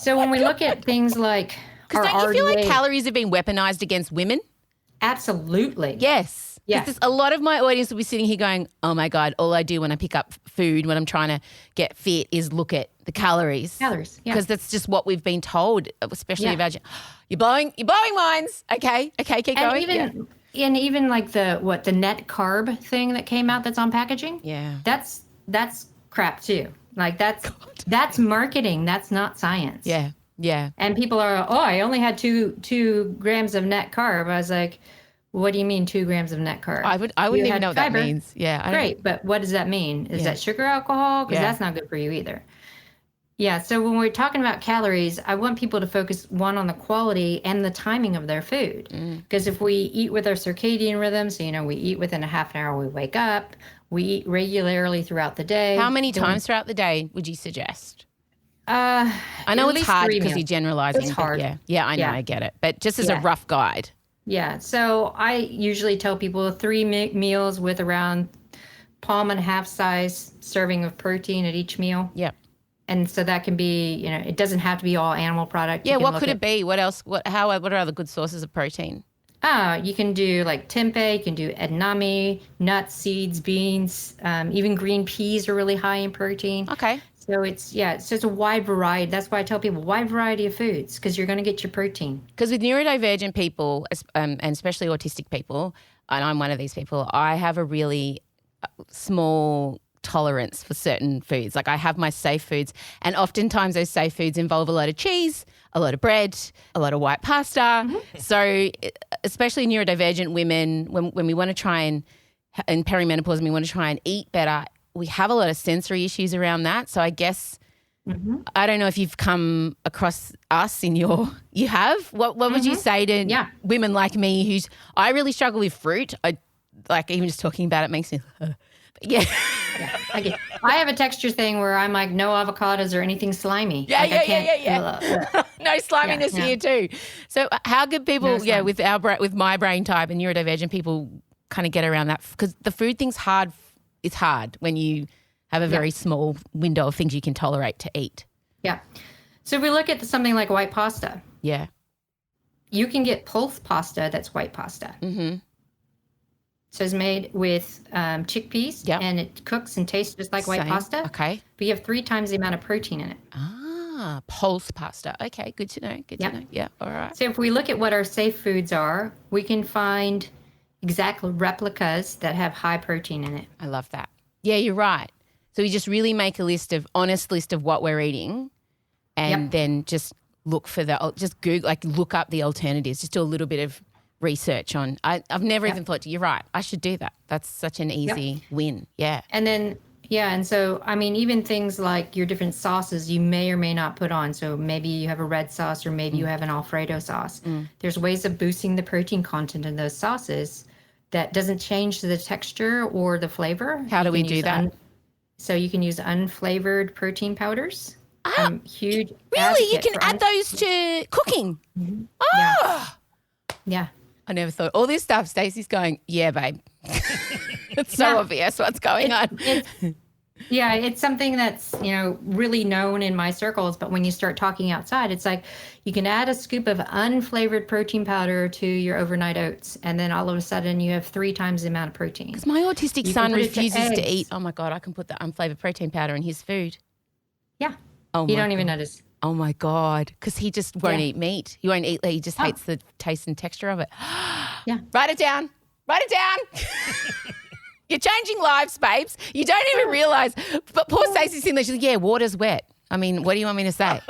So when we look at things like our
Because don't you feel like
RDA
calories have been weaponized against women?
Absolutely.
Yes.
Yeah.
A lot of my audience will be sitting here going, oh, my God, all I do when I pick up food, when I'm trying to get fit is look at the calories.
Calories, yeah.
Because that's just what we've been told, especially
Yeah.
about you're blowing minds. Okay, keep going.
And even the net carb thing that came out that's on packaging.
Yeah.
That's crap too. That's marketing. That's not science.
Yeah. Yeah.
And people are, I only had two grams of net carb. I was like, what do you mean 2 grams of net carb?
I wouldn't
You
even
had
know what
fiber.
that means. Yeah.
Great, but what does that mean? Is that sugar alcohol? Because that's not good for you either. Yeah, so when we're talking about calories, I want people to focus one on the quality and the timing of their food. Because if we eat with our circadian rhythm, so we eat within a half an hour, we wake up, we eat regularly throughout the day.
How many times throughout the day would you suggest?
I
know it's hard because you're generalizing.
It's hard.
Yeah, I know, I get it. But just as a rough guide.
Yeah, so I usually tell people 3 meals with around palm and a half size serving of protein at each meal.
Yep.
And so that can be, it doesn't have to be all animal product.
Yeah, what could it be? What else? What are other good sources of protein?
You can do like tempeh, you can do edamame, nuts, seeds, beans, even green peas are really high in protein.
Okay.
So it's a wide variety. That's why I tell people wide variety of foods because you're going to get your protein.
Because with neurodivergent people, and especially autistic people, and I'm one of these people, I have a really small tolerance for certain foods. Like I have my safe foods, and oftentimes those safe foods involve a lot of cheese, a lot of bread, a lot of white pasta. So especially neurodivergent women, when we want to try and in perimenopause and we want to try and eat better, we have a lot of sensory issues around that. So I guess I don't know if you've come across us in you have. What would you say to women like me I really struggle with fruit. I like even just talking about it makes me yeah.
I have a texture thing where I'm like no avocados or anything slimy.
Yeah. No sliminess here too. So how could people with my brain type and neurodivergent people kind of get around that? Because the food thing's hard. It's hard when you have a very small window of things you can tolerate to eat.
Yeah. So if we look at something like white pasta.
Yeah.
You can get pulse pasta that's white pasta. So it's made with chickpeas and it cooks and tastes just like white pasta.
Okay.
But you have 3 times the amount of protein in it.
Pulse pasta. Okay, good to know. Good to know. Yeah, all right.
So if we look at what our safe foods are, we can find exact replicas that have high protein in it.
I love that. Yeah, you're right. So we just really make a honest list of what we're eating and then just look for look up the alternatives, just do a little bit of research on. I've never even thought, you're right, I should do that. That's such an easy win. Yeah.
And then, and so, I mean, even things like your different sauces you may or may not put on. So maybe you have a red sauce or maybe you have an Alfredo sauce. There's ways of boosting the protein content in those sauces that doesn't change the texture or the flavor.
How do we do that?
So you can use unflavored protein powders. Huge.
Really? You can add those to cooking?
Yeah.
I never thought. All this stuff, Stacey's going, yeah, babe. It's so obvious what's going on.
It's something that's, really known in my circles. But when you start talking outside, it's like you can add a scoop of unflavored protein powder to your overnight oats. And then all of a sudden you have 3 times the amount of protein.
Because my autistic son refuses to eat. Oh, my God, I can put the unflavored protein powder in his food.
Yeah. Oh, you don't even notice.
Oh, my God, because he just won't eat meat. He won't eat. He just hates the taste and texture of it. Write it down. You're changing lives, babes. You don't even realise. But poor Stacey's in there. She's like, water's wet. I mean, what do you want me to say?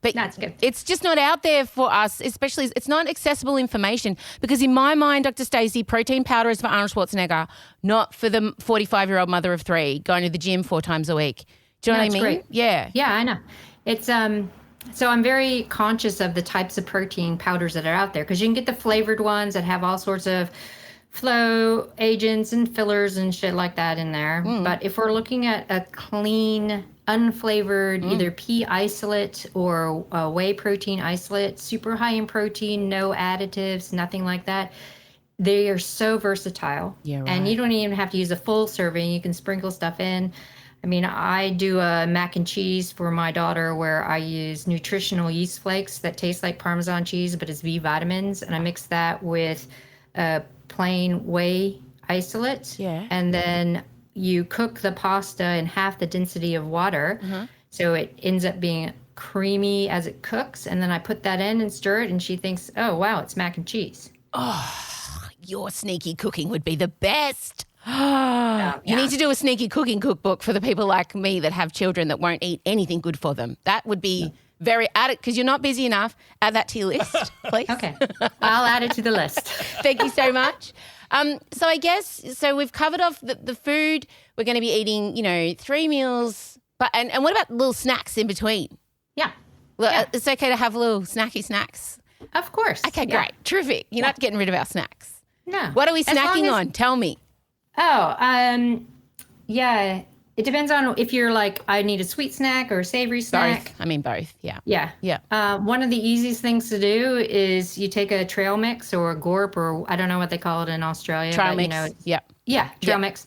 But
that's good.
It's just not out there for us, especially it's not accessible information because in my mind, Dr. Stacy, protein powder is for Arnold Schwarzenegger, not for the 45-year-old mother of 3 going to the gym 4 times a week. Do you know what I mean?
Great.
Yeah.
Yeah, I know. It's so I'm very conscious of the types of protein powders that are out there because you can get the flavored ones that have all sorts of flow agents and fillers and shit like that in there. But if we're looking at a clean, unflavored, either pea isolate or whey protein isolate, super high in protein, no additives, nothing like that, they are so versatile.
Yeah, right.
And you don't even have to use a full serving. You can sprinkle stuff in. I mean, I do a mac and cheese for my daughter where I use nutritional yeast flakes that taste like Parmesan cheese, but it's B vitamins. And I mix that with plain whey isolate.
Yeah.
And then you cook the pasta in half the density of water. So it ends up being creamy as it cooks. And then I put that in and stir it. And she thinks, oh, wow, it's mac and cheese.
Oh, your sneaky cooking would be the best. You need to do a sneaky cooking cookbook for the people like me that have children that won't eat anything good for them. That would be very added because you're not busy enough. Add that to your list, please.
Okay. I'll add it to the list.
Thank you so much. So I guess, we've covered off the food. We're going to be eating, 3 meals But and what about little snacks in between?
Yeah.
Well, it's okay to have little snacky snacks.
Of course.
Okay, great. Terrific. You're not getting rid of our snacks.
No.
What are we snacking on? Tell me.
Yeah. It depends on if you're like, I need a sweet snack or a savory snack.
Both. I mean, both. Yeah.
Yeah. One of the easiest things to do is you take a trail mix or a gorp, or I don't know what they call it in Australia.
Trail mix.
Trail mix.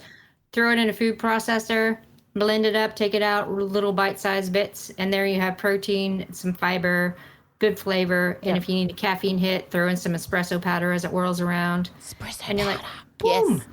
Throw it in a food processor, blend it up, take it out, little bite-sized bits, and there you have protein, some fiber, good flavor. And if you need a caffeine hit, throw in some espresso powder as it whirls around.
Espresso
and you're
powder.
Like, boom.
Yes.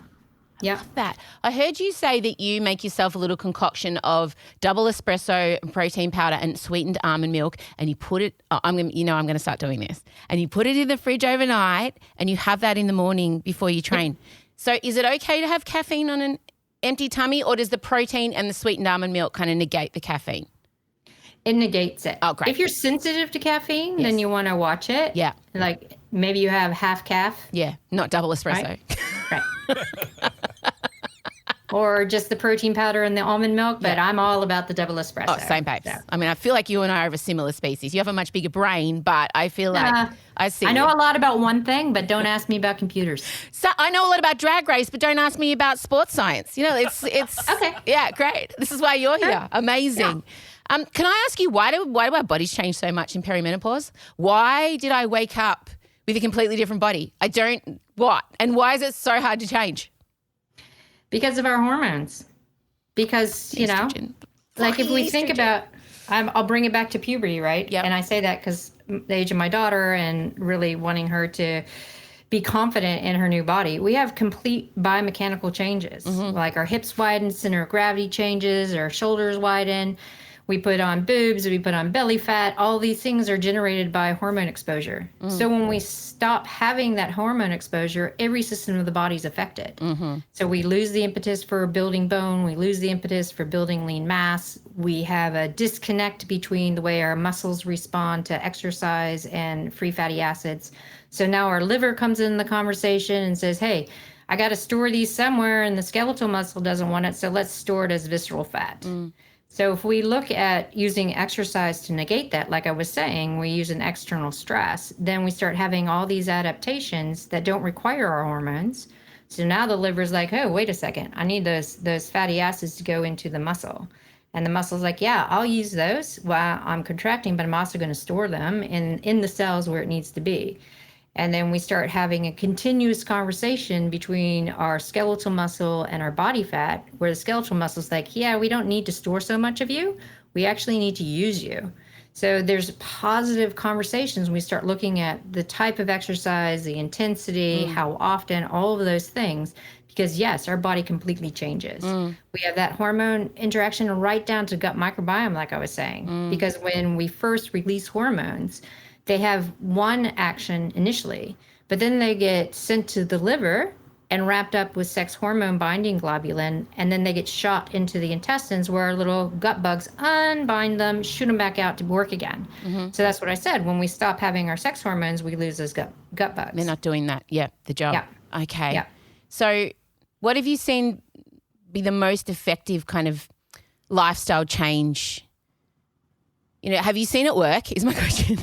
Yeah.
That. I heard you say that you make yourself a little concoction of double espresso protein powder and sweetened almond milk, and you put it. I'm going to start doing this. And you put it in the fridge overnight, and you have that in the morning before you train. So, is it okay to have caffeine on an empty tummy, or does the protein and the sweetened almond milk kind of negate the caffeine?
It negates it.
Oh, great.
If you're sensitive to caffeine, then you want to watch it.
Yeah.
Like maybe you have half calf.
Yeah, not double espresso.
Right. Or just the protein powder and the almond milk, but I'm all about the double espresso.
Oh, same babes. So. I mean, I feel like you and I are of a similar species. You have a much bigger brain, but I feel like I see.
I know a lot about one thing, but don't ask me about computers.
So I know a lot about drag race, but don't ask me about sports science. You know, it's
okay.
Yeah, great. This is why you're here. Amazing. Yeah. Can I ask you why do our bodies change so much in perimenopause? Why did I wake up with a completely different body? What? And why is it so hard to change?
Because of our hormones. Because, you know, like if we think about, I'll bring it back to puberty, right?
Yep.
And I say that because the age of my daughter and really wanting her to be confident in her new body. We have complete biomechanical changes. Like our hips widen, center of gravity changes, our shoulders widen. We put on boobs, we put on belly fat. All these things are generated by hormone exposure. So when we stop having that hormone exposure, every system of the body is affected. So we lose the impetus for building bone. We lose the impetus for building lean mass. We have a disconnect between the way our muscles respond to exercise and free fatty acids. So now our liver comes in the conversation and says, hey, I got to store these somewhere and the skeletal muscle doesn't want it. So let's store it as visceral fat. So if we look at using exercise to negate that, like I was saying, we use an external stress, then we start having all these adaptations that don't require our hormones. So now the liver's like, oh, wait a second, I need those fatty acids to go into the muscle. And the muscle's like, yeah, I'll use those while I'm contracting, but I'm also going to store them in the cells where it needs to be. And then we start having a continuous conversation between our skeletal muscle and our body fat, where the skeletal muscle is like, yeah, we don't need to store so much of you. We actually need to use you. So there's positive conversations when we start looking at the type of exercise, the intensity, how often, all of those things. Because yes, our body completely changes. We have that hormone interaction right down to gut microbiome, like I was saying. Because when we first release hormones, they have one action initially, but then they get sent to the liver and wrapped up with sex hormone binding globulin, and then they get shot into the intestines where our little gut bugs unbind them, shoot them back out to work again. So that's what I said. When we stop having our sex hormones, we lose those gut bugs.
They're not doing that. Yeah, the job.
Yeah.
Okay.
Yeah.
So what have you seen be the most effective kind of lifestyle change? You know, have you seen it work is my question.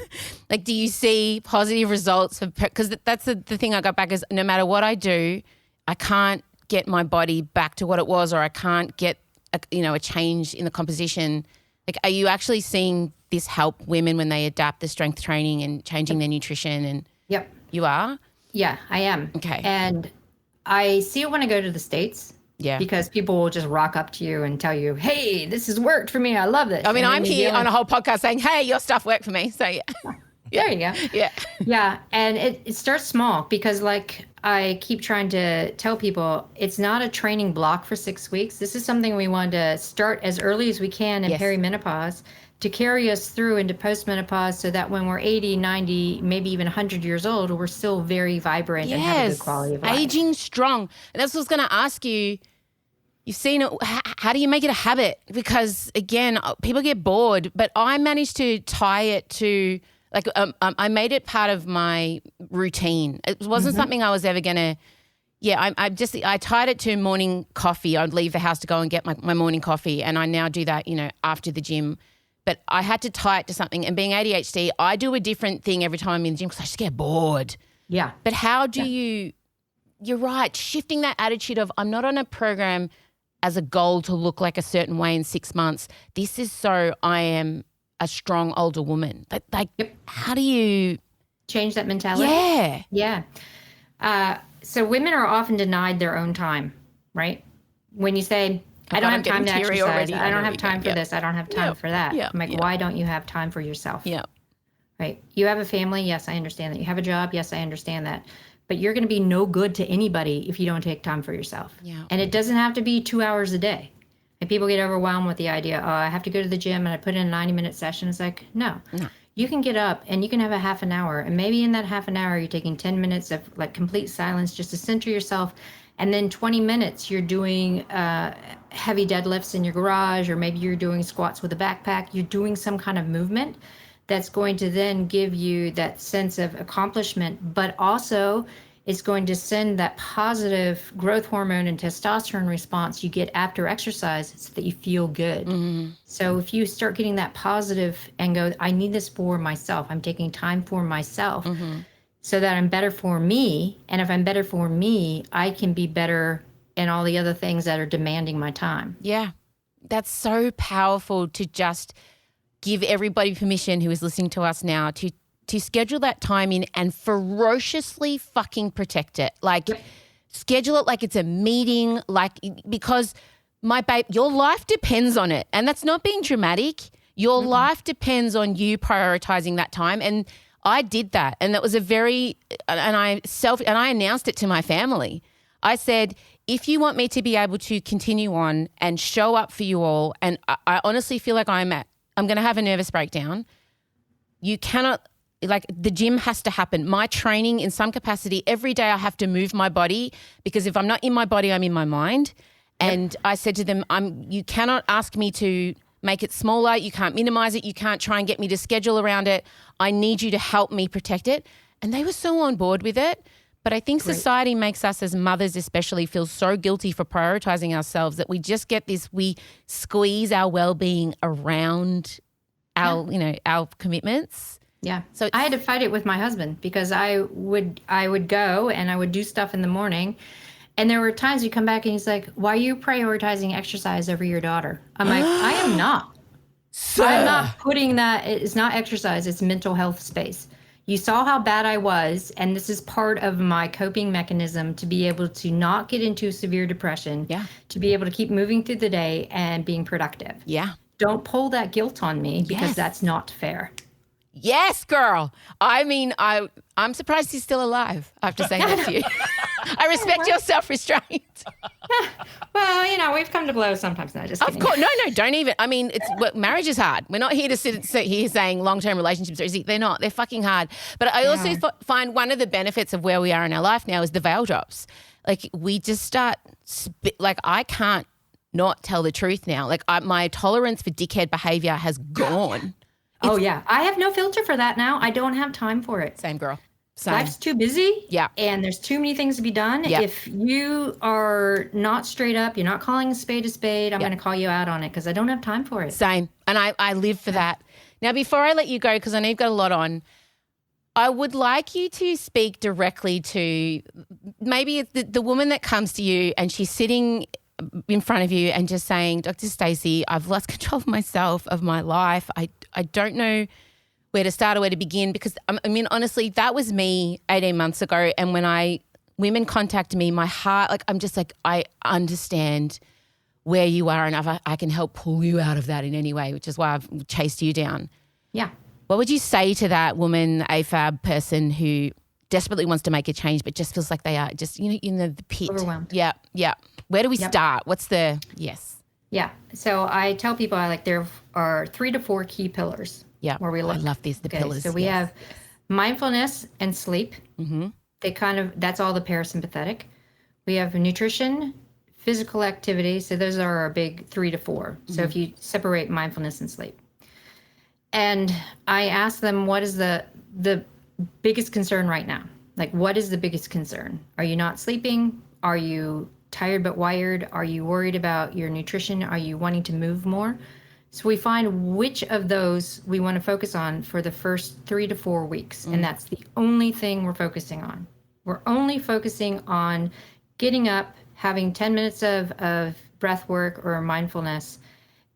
Like, do you see positive results? Because that's the thing I got back is no matter what I do, I can't get my body back to what it was, or I can't get, a change in the composition. Like, are you actually seeing this help women when they adapt the strength training and changing their nutrition? And
Yep.
You are?
Yeah, I am.
Okay.
And I see it when I go to the States.
Yeah.
Because people will just rock up to you and tell you, hey, this has worked for me. I love this.
I mean, I'm here on a whole podcast saying, hey, your stuff worked for me. So, yeah.
There you go.
Yeah.
Yeah. And it starts small because, like, I keep trying to tell people it's not a training block for 6 weeks. This is something we want to start as early as we can in perimenopause to carry us through into postmenopause so that when we're 80, 90, maybe even 100 years old, we're still very vibrant and have a good quality of life.
Aging strong. And that's what I was going to ask you. You've seen it. How do you make it a habit? Because, again, people get bored, but I managed to tie it to, I made it part of my routine. It wasn't something I was ever going to, Yeah, I tied it to morning coffee. I'd leave the house to go and get my morning coffee, and I now do that, after the gym. But I had to tie it to something. And being ADHD, I do a different thing every time I'm in the gym because I just get bored.
Yeah.
But how do you're right, shifting that attitude of I'm not on a program as a goal to look like a certain way in 6 months. This is so I am a strong older woman. How do you
change that mentality?
Yeah.
Yeah. So women are often denied their own time, right? When you say, I don't have time to exercise,
already.
I don't have time for this, I don't have time for that.
Yeah.
I'm like, why don't you have time for yourself?
Yeah.
Right. You have a family. Yes, I understand that. You have a job. Yes, I understand that. But you're going to be no good to anybody if you don't take time for yourself.
Yeah.
And it doesn't have to be 2 hours a day. And people get overwhelmed with the idea, oh, I have to go to the gym and I put in a 90-minute session. It's like, no. You can get up and you can have a half an hour. And maybe in that half an hour, you're taking 10 minutes of like complete silence just to center yourself. And then 20 minutes, you're doing heavy deadlifts in your garage, or maybe you're doing squats with a backpack. You're doing some kind of movement that's going to then give you that sense of accomplishment, but also it's going to send that positive growth hormone and testosterone response you get after exercise so that you feel good. Mm-hmm. So if you start getting that positive and go, I need this for myself, I'm taking time for myself so that I'm better for me. And if I'm better for me, I can be better in all the other things that are demanding my time.
Yeah. That's so powerful to just give everybody permission who is listening to us now to schedule that time in and ferociously fucking protect it. Schedule it like it's a meeting, because my babe, your life depends on it. And that's not being dramatic. Your life depends on you prioritizing that time. And I did that. And that was and I announced it to my family. I said, if you want me to be able to continue on and show up for you all, and I honestly feel like I'm going to have a nervous breakdown. You cannot, the gym has to happen. My training in some capacity, every day I have to move my body, because if I'm not in my body, I'm in my mind. And I said to them, you cannot ask me to make it smaller. You can't minimize it. You can't try and get me to schedule around it. I need you to help me protect it. And they were so on board with it. But I think society makes us as mothers especially feel so guilty for prioritizing ourselves that we just get we squeeze our well-being around our commitments.
Yeah. So I had to fight it with my husband, because I would go and I would do stuff in the morning. And there were times you come back and he's like, why are you prioritizing exercise over your daughter? I'm like, I am not. I'm not putting that. It's not exercise. It's mental health space. You saw how bad I was, and this is part of my coping mechanism to be able to not get into severe depression, to be able to keep moving through the day and being productive. Yeah. Don't pull that guilt on me, because that's not fair.
Yes, girl. I mean, I'm surprised he's still alive after saying that to you. I respect your self-restraint.
Well, we've come to blows sometimes. No, just kidding.
Of course. No, don't even. I mean, marriage is hard. We're not here to sit here saying long-term relationships are easy. They're not. They're fucking hard. But I also find one of the benefits of where we are in our life now is the veil drops. We just start, I can't not tell the truth now. My tolerance for dickhead behavior has gone.
I have no filter for that now. I don't have time for it.
Same, girl. Same.
Life's too busy. Yeah. And there's too many things to be done. Yeah. If you are not straight up, you're not calling a spade, I'm going to call you out on it, because I don't have time for it.
Same. And I live for that. Now, before I let you go, because I know you've got a lot on, I would like you to speak directly to maybe the woman that comes to you and she's sitting in front of you and just saying, Dr. Stacy, I've lost control of myself, of my life. I don't know where to start or where to begin, because honestly, that was me 18 months ago. And when women contact me, my heart, I'm just I understand where you are, and I can help pull you out of that in any way, which is why I've chased you down. Yeah. What would you say to that woman, AFAB person who desperately wants to make a change, but just feels like they are just, in the pit?
Overwhelmed.
Yeah. Yeah. Where do we start? What's the,
Yeah. So I tell people there are 3 to 4 key pillars. Yeah. Where we look.
I love these, the pillars.
So we have mindfulness and sleep. Mm-hmm. That's all the parasympathetic. We have nutrition, physical activity. So those are our big 3 to 4. Mm-hmm. So if you separate mindfulness and sleep. And I ask them, what is the biggest concern right now? What is the biggest concern? Are you not sleeping? Are you tired but wired? Are you worried about your nutrition? Are you wanting to move more? So we find which of those we want to focus on for the first 3 to 4 weeks. And that's the only thing we're focusing on. We're only focusing on getting up, having 10 minutes of breath work or mindfulness,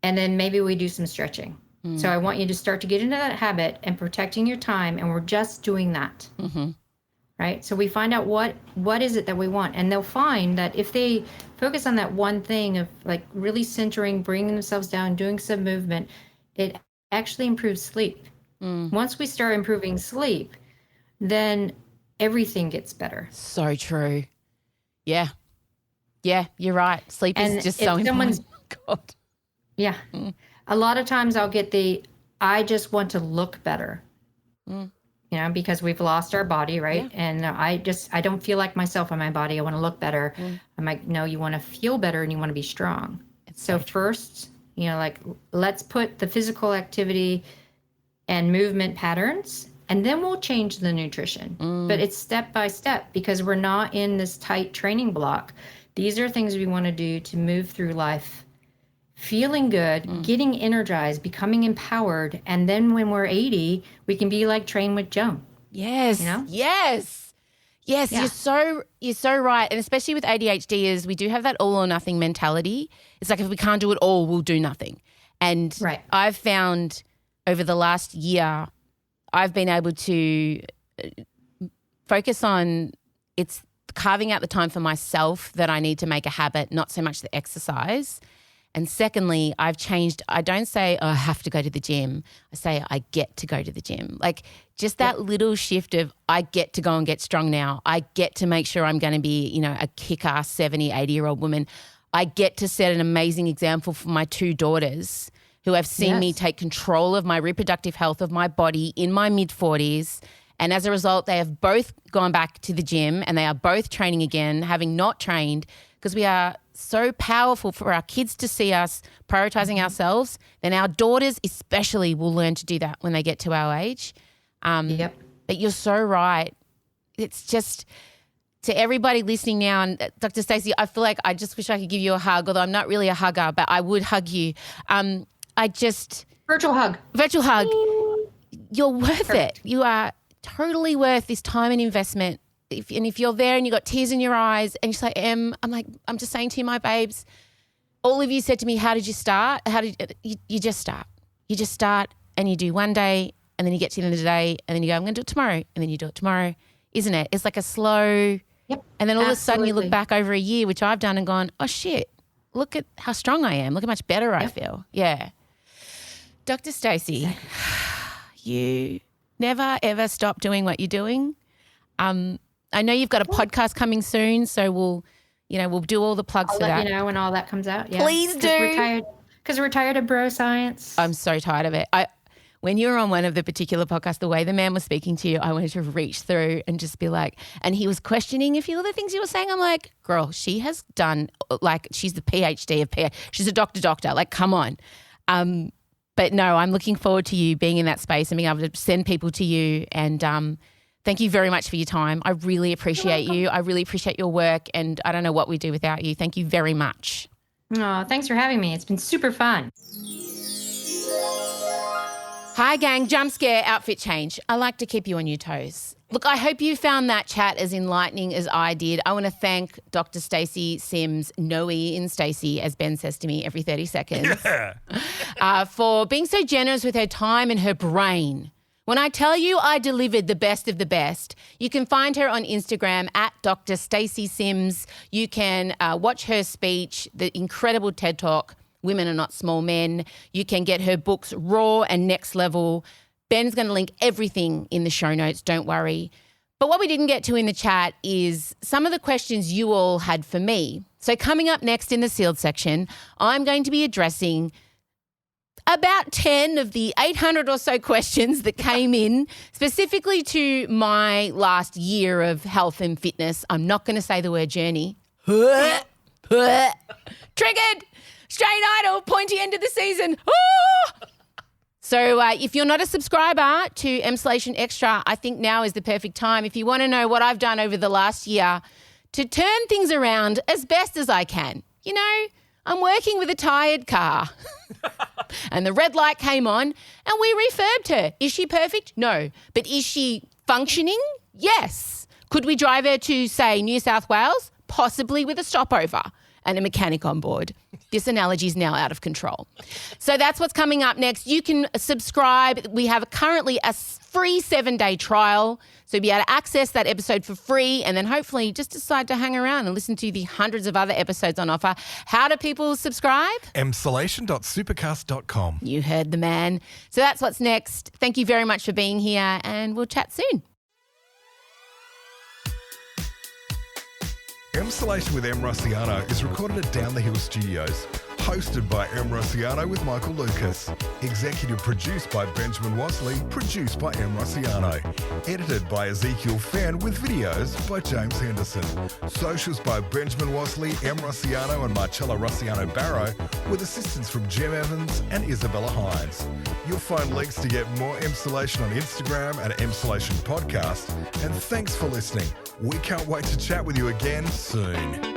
and then maybe we do some stretching. So I want you to start to get into that habit and protecting your time, and we're just doing that. Right? So we find out what is it that we want, and they'll find that if they focus on that one thing of like really centering, bringing themselves down, doing some movement, it actually improves sleep. Once we start improving sleep, then everything gets better.
So true. Yeah. Yeah, you're right. Sleep is just so important. God.
Yeah. A lot of times I'll get I just want to look better. You know, because we've lost our body, right? Yeah. And I don't feel like myself in my body. I want to look better. I'm like, no, you want to feel better and you want to be strong. So first, you know, like let's put the physical activity and movement patterns, and then we'll change the nutrition. But it's step by step because we're not in this tight training block. These are things we want to do to move through life feeling good, getting energized, becoming empowered, and then when we're 80, we can be like Train with Joan.
Yes. You know? Yes. Yes, yeah. You're so right. And especially with ADHD is we do have that all or nothing mentality. It's like if we can't do it all, we'll do nothing. And I've found over the last year, I've been able to focus on it's carving out the time for myself that I need to make a habit, not so much the exercise. And secondly, I've changed. I don't say, oh, I have to go to the gym. I say, I get to go to the gym. Like just that little shift of I get to go and get strong now. I get to make sure I'm going to be, you know, a kick-ass 70, 80-year-old woman. I get to set an amazing example for my 2 daughters who have seen me take control of my reproductive health of my body in my mid-40s. And as a result, they have both gone back to the gym and they are both training again, having not trained, because we are so powerful for our kids to see us prioritizing ourselves. Then our daughters especially will learn to do that when they get to our age. But you're so right. It's just to everybody listening now, and Dr. Stacy, I feel like I just wish I could give you a hug, although I'm not really a hugger, but I would hug you.
Virtual hug.
Virtual hug. You're worth it. You are totally worth this time and investment. If you're there and you got tears in your eyes and you're just like, I'm just saying to you, my babes, all of you said to me, how did you start? You just start. You just start and you do one day and then you get to the end of the day and then you go, I'm going to do it tomorrow. And then you do it tomorrow. Isn't it? It's like a slow, and then all of a sudden you look back over a year, which I've done and gone, oh shit, look at how strong I am. Look how much better I feel. Yeah. Dr. Stacy, you never ever stop doing what you're doing. I know you've got a podcast coming soon, so we'll do all the plugs for that.
I'll let you know when all that comes out. Yeah.
Please do.
Because we're tired of bro science.
I'm so tired of it. When you were on one of the particular podcasts, the way the man was speaking to you, I wanted to reach through and just be like, and he was questioning a few of the things you were saying. I'm like, girl, she has done, like, she's the PhD of PhD. She's a doctor. Like, come on. But no, I'm looking forward to you being in that space and being able to send people to you. And thank you very much for your time. I really appreciate you. I really appreciate your work. And I don't know what we'd do without you. Thank you very much.
Oh, thanks for having me. It's been super fun.
Hi, gang. Jump scare, outfit change. I like to keep you on your toes. Look, I hope you found that chat as enlightening as I did. I want to thank Dr. Stacy Sims, Noe in Stacy, as Ben says to me every 30 seconds, for being so generous with her time and her brain. When I tell you I delivered the best of the best, you can find her on Instagram at Dr. Stacy Sims. You can watch her speech, the incredible TED Talk, Women Are Not Small Men. You can get her books, Raw and Next Level. Ben's going to link everything in the show notes, don't worry. But what we didn't get to in the chat is some of the questions you all had for me. So coming up next in the sealed section, I'm going to be addressing about 10 of the 800 or so questions that came in specifically to my last year of health and fitness. I'm not going to say the word journey. Triggered. Straight idol, pointy end of the season. So if you're not a subscriber to Emsolation Extra, I think now is the perfect time. If you want to know what I've done over the last year to turn things around as best as I can. You know, I'm working with a tired car and the red light came on and we refurbed her. Is she perfect? No. But is she functioning? Yes. Could we drive her to, say, New South Wales? Possibly with a stopover and a mechanic on board. This analogy is now out of control. So that's what's coming up next. You can subscribe. We have currently a free 7-day trial. So you'll be able to access that episode for free and then hopefully just decide to hang around and listen to the hundreds of other episodes on offer. How do people subscribe?
emsolation.supercast.com.
You heard the man. So that's what's next. Thank you very much for being here and we'll chat soon.
Emsolation with M. Rossiano is recorded at Down the Hill Studios. Hosted by M. Rossiano with Michael Lucas. Executive produced by Benjamin Wasley. Produced by M. Rossiano. Edited by Ezekiel Fenn with videos by James Henderson. Socials by Benjamin Wasley, M. Rossiano and Marcella Rossiano Barrow with assistance from Jem Evans and Isabella Hines. You'll find links to get more Emsolation on Instagram at Emsolation Podcast. And thanks for listening. We can't wait to chat with you again soon.